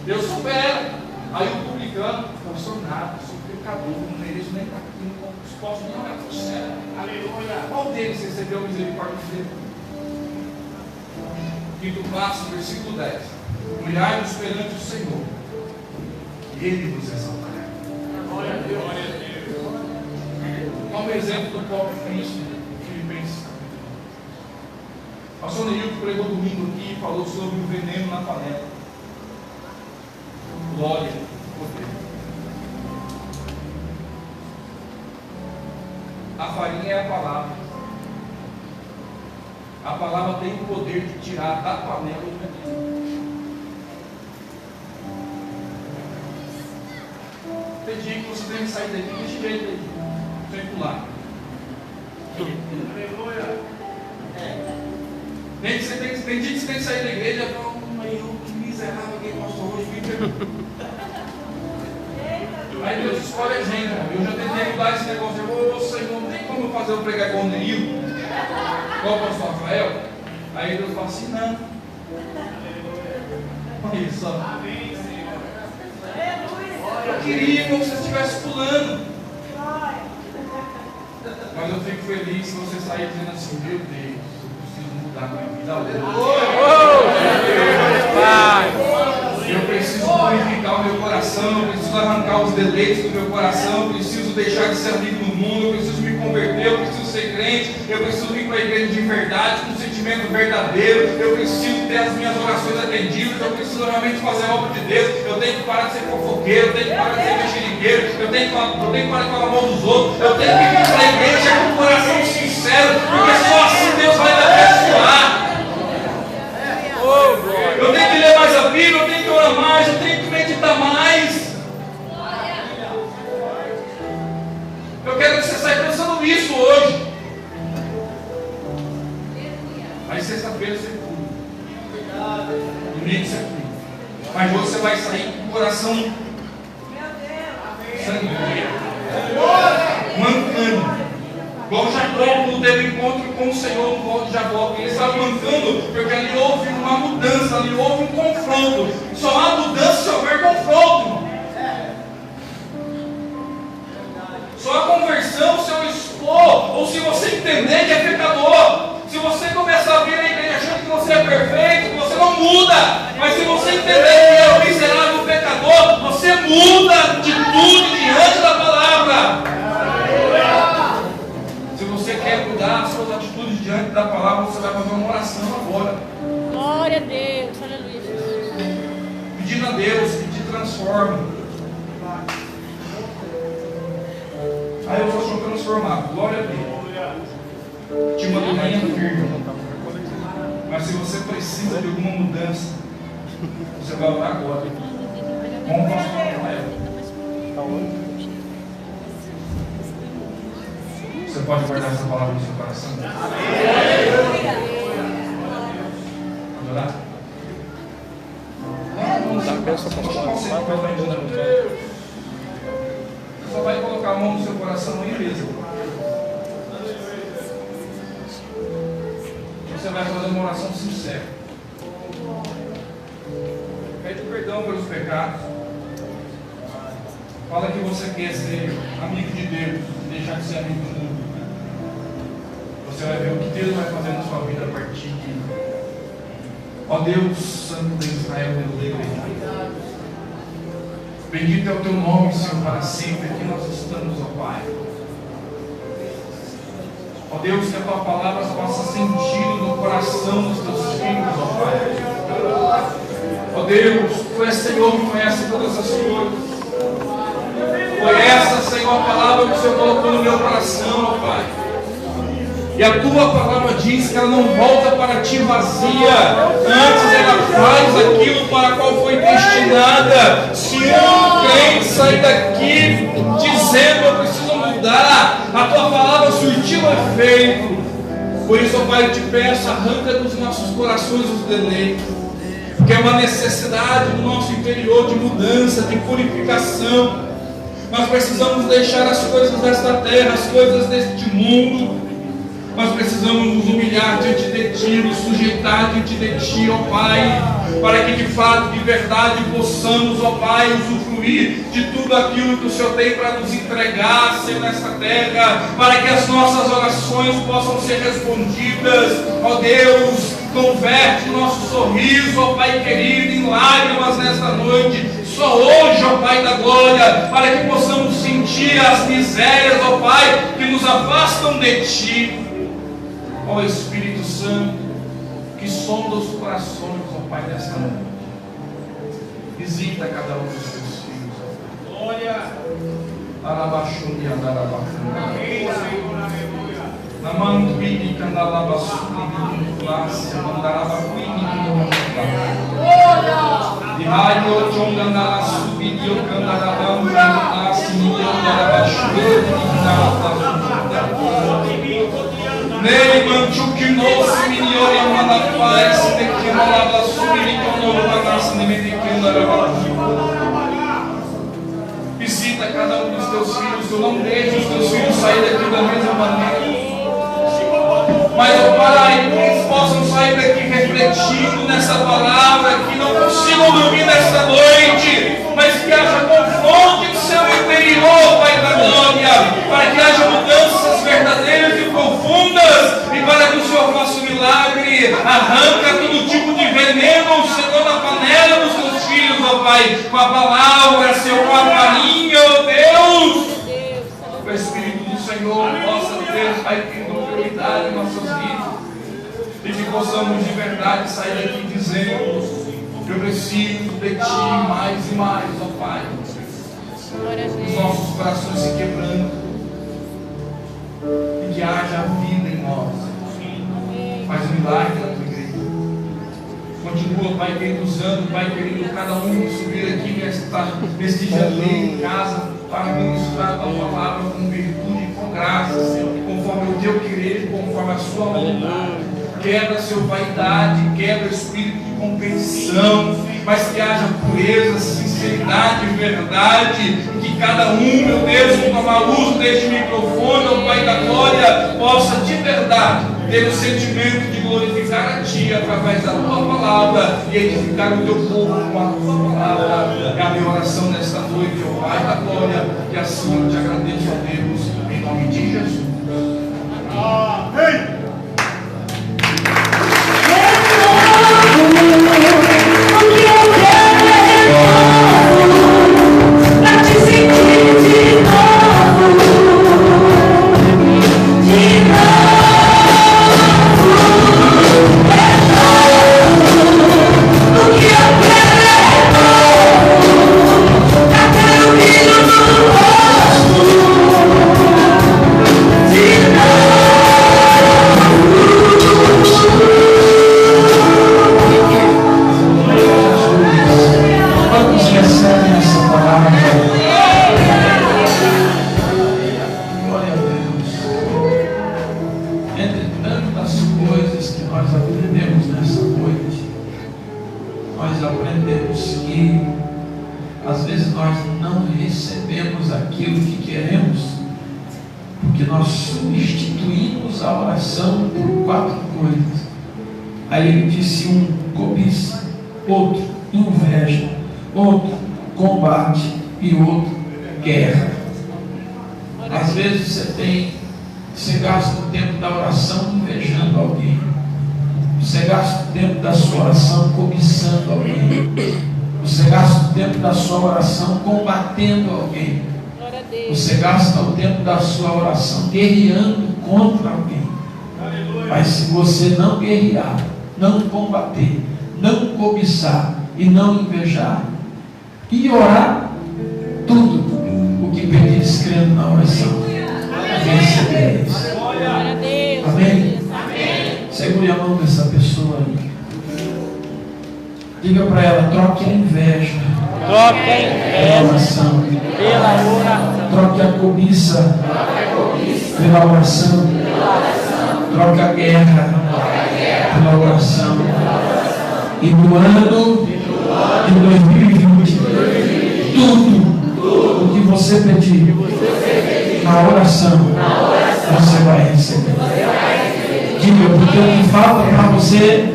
Deus supera. Aí o publicano, eu sou nada, sou pecador, não mereço nem estar aqui, não posso nem olhar para o céu. Aleluia! Qual deles recebeu a misericórdia de Deus? Quinto passo, versículo 10. Humilhai-vos perante o Senhor, e Ele vos exaltará. Glória a Deus. Como exemplo do próprio Cristo, Filipenses. O pastor Neil pregou domingo aqui e falou sobre o veneno na panela. Glória, poder. A farinha é a palavra. A palavra tem o poder de tirar da panela o veneno. Tem dia que você tem que sair daqui desse jeito aí, sem pular. Aleluia. Tem dia que você tem que sair da igreja e falar, eu que miserável que pastor hoje. Aí Deus escolhe a gente. Eu já tentei mudar esse negócio. Eu Senhor, não tem como eu fazer eu pregar igual o Neil, igual o pastor Rafael. Aí Deus fala assim, não. Olha só. Amém, Senhor. Eu queria que você estivesse pulando. Mas eu fico feliz se você sair dizendo assim, meu Deus, eu preciso mudar minha vida hoje. Eu preciso purificar o meu coração, eu preciso arrancar os deleites do meu coração, eu preciso deixar de ser amigo do mundo, eu preciso me converter, eu preciso ser crente, eu preciso vir para a igreja de verdade, com um sentimento verdadeiro, eu preciso ter as minhas orações atendidas, eu preciso realmente fazer a obra de Deus, eu tenho que parar de ser fofoqueiro, eu tenho que parar de ser mexeriqueiro, eu tenho que parar de falar mal dos outros, eu tenho que vir para a igreja com o coração sincero, porque só assim Deus vai me abençoar. Eu tenho que ler mais a Bíblia, eu tenho que orar mais, eu tenho que meditar mais. Eu quero que você saia pensando isso hoje. Aí sexta-feira você pula. Domingo você pula. Mas hoje você vai sair com o coração sangue, mancando. Igual Jacó quando teve encontro com o Senhor no volta de Jacó, ele estava mancando, porque ali houve uma mudança, ali houve um confronto. Só há mudança se houver confronto, irmão. Só há conversão se eu expor, ou se você entender que é pecador. Se você começar a vir à igreja achando que você é perfeito, que você não muda. Mas se você entender que é o miserável pecador, você muda de tudo diante da palavra. Se você quer mudar as suas atitudes diante da palavra, você vai fazer uma oração agora. Glória a Deus, aleluia, Jesus. Pedindo a Deus que te transforme. Aí eu sou transformado, glória a Deus. Te mantenha firme. Mas se você precisa de alguma mudança, você vai orar agora. com o pastor Rafael. Você pode guardar essa palavra no seu coração? Pode orar? Você só vai colocar a mão no seu coração aí mesmo. Você vai fazer uma oração sincera. Pede perdão pelos pecados. Fala que você quer ser amigo de Deus e deixar de ser amigo do mundo. Você vai ver o que Deus vai fazer na sua vida a partir de. Ó Deus, Santo de Israel, Deus de igreja. Bendito é o teu nome, Senhor, para sempre. Aqui nós estamos, ó Pai. Ó Deus, que a tua palavra faça sentido no coração dos teus filhos, ó Pai. Ó Deus, tu és Senhor que conhece todas as coisas. Foi essa, Senhor, a palavra que o Senhor colocou no meu coração, ó Pai. E a tua palavra diz que ela não volta para ti vazia. Antes ela faz aquilo para qual foi destinada. Se um crente sair daqui dizendo eu preciso mudar, a tua palavra surtiu efeito. Por isso, ó Pai, eu te peço, arranca dos nossos corações os deleites. Porque é uma necessidade no nosso interior de mudança, de purificação. Nós precisamos deixar as coisas desta terra, as coisas deste mundo. Nós precisamos nos humilhar diante de Ti, nos sujeitar diante de Ti, ó Pai, para que de fato, de verdade, possamos, ó Pai, usufruir de tudo aquilo que o Senhor tem para nos entregar, Senhor, nesta terra, para que as nossas orações possam ser respondidas. Ó Deus, converte o nosso sorriso, ó Pai querido, em lágrimas nesta noite. Só hoje, ó Pai da glória, para que possamos sentir as misérias, ó Pai, que nos afastam de Ti. Ó Espírito Santo, que sonda os corações, ó Pai, nesta noite. Visita cada um dos teus filhos, ó Pai. Glória! Arabaxundi andarabacunda. Namantuini candalabassundi classe, mandarabacuini glória! De raio chongandarasubi dio candarabam classe, mandarabaxundi Nele manchuquinou-se minhor e mandapaz, tequinolabassubi conolabanas, nemetequindarabacunda. Visita cada um dos teus filhos, tu não deixa os teus filhos sair daqui da mesma maneira. Mas, ó Pai, que eles possam sair daqui refletindo nessa palavra, que não consigam dormir nesta noite, mas que haja confronto no seu interior, Pai da glória, para que haja mudanças verdadeiras e profundas, e para que o Senhor faça um milagre, arranca todo tipo de veneno, Senhor, na panela dos teus filhos, ó Pai, com a palavra, Senhor, com a farinha, ó Deus. O Espírito do Senhor possa ter, Pai, prioridade em nossas vidas, e que possamos de verdade sair daqui dizendo: eu preciso de Ti mais e mais, ó Pai. Os nossos corações se quebrando, e que haja vida em nós. Faz um milagre na Tua igreja. Continua, Pai querido, usando, Pai querido, cada um que subir aqui neste janeiro em casa, para ministrar a Tua palavra com virtude e com graça, Senhor, conforme o Teu querer, conforme a Sua vontade. Quebra, Senhor, vaidade, quebra espírito de competição, mas que haja pureza, sinceridade e verdade, e que cada um, meu Deus, que tomar uso deste microfone, ó Pai da glória, possa de verdade ter o sentimento de glorificar a Ti através da Tua palavra e edificar o Teu povo com a Tua palavra. É a minha oração nesta noite, ó Pai da glória, e assim eu te agradeço, ó Deus, em nome de Jesus. Amém. O que eu quero é que às vezes nós não recebemos aquilo que queremos, porque nós substituímos a oração por 4 coisas. Aí ele disse: um cobiça, outro inveja, outro combate e outro guerra. Às vezes você gasta o tempo da oração invejando alguém, você gasta o tempo da sua oração cobiçando alguém, você gasta o tempo da sua oração combatendo alguém, você gasta o tempo da sua oração guerreando contra alguém. Mas se você não guerrear, não combater, não cobiçar e não invejar e orar, tudo o que pedires crendo na oração recebereis. Amém? Segure a mão dessa pessoa aí. Diga para ela: troque a inveja pela oração. Troque a cobiça pela oração. Troque a guerra pela oração. E no ano de 2020, tudo o que você pedir na oração, você vai receber. Diga, porque o que falta para você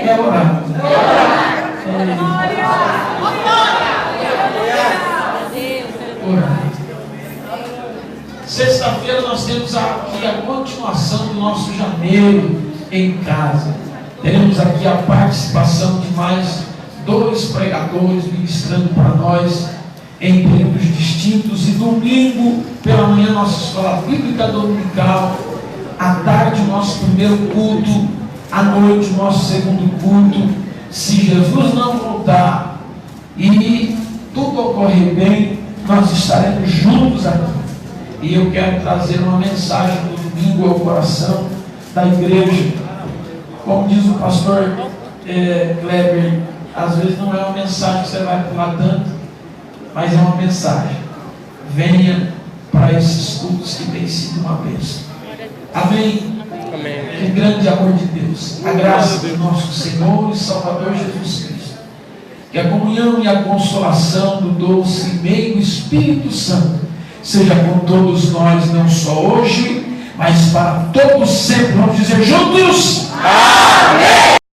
é orar. Orar. Sexta-feira nós temos aqui a continuação do nosso janeiro em casa. Teremos aqui a participação de mais 2 pregadores ministrando para nós em períodos distintos. E domingo pela manhã nossa escola bíblica dominical, à tarde o nosso primeiro culto, à noite o nosso segundo culto. Se Jesus não voltar e tudo ocorrer bem, nós estaremos juntos aqui. E eu quero trazer uma mensagem do domingo ao coração da igreja. Como diz o pastor Kleber, às vezes não é uma mensagem que você vai pular tanto, mas é uma mensagem. Venha para esses cultos que tem sido uma bênção. Amém? Amém. Que grande amor de Deus, a graça do nosso Senhor e Salvador Jesus Cristo, que a comunhão e a consolação do doce e meigo Espírito Santo seja com todos nós, não só hoje, mas para todos sempre. Vamos dizer juntos: amém!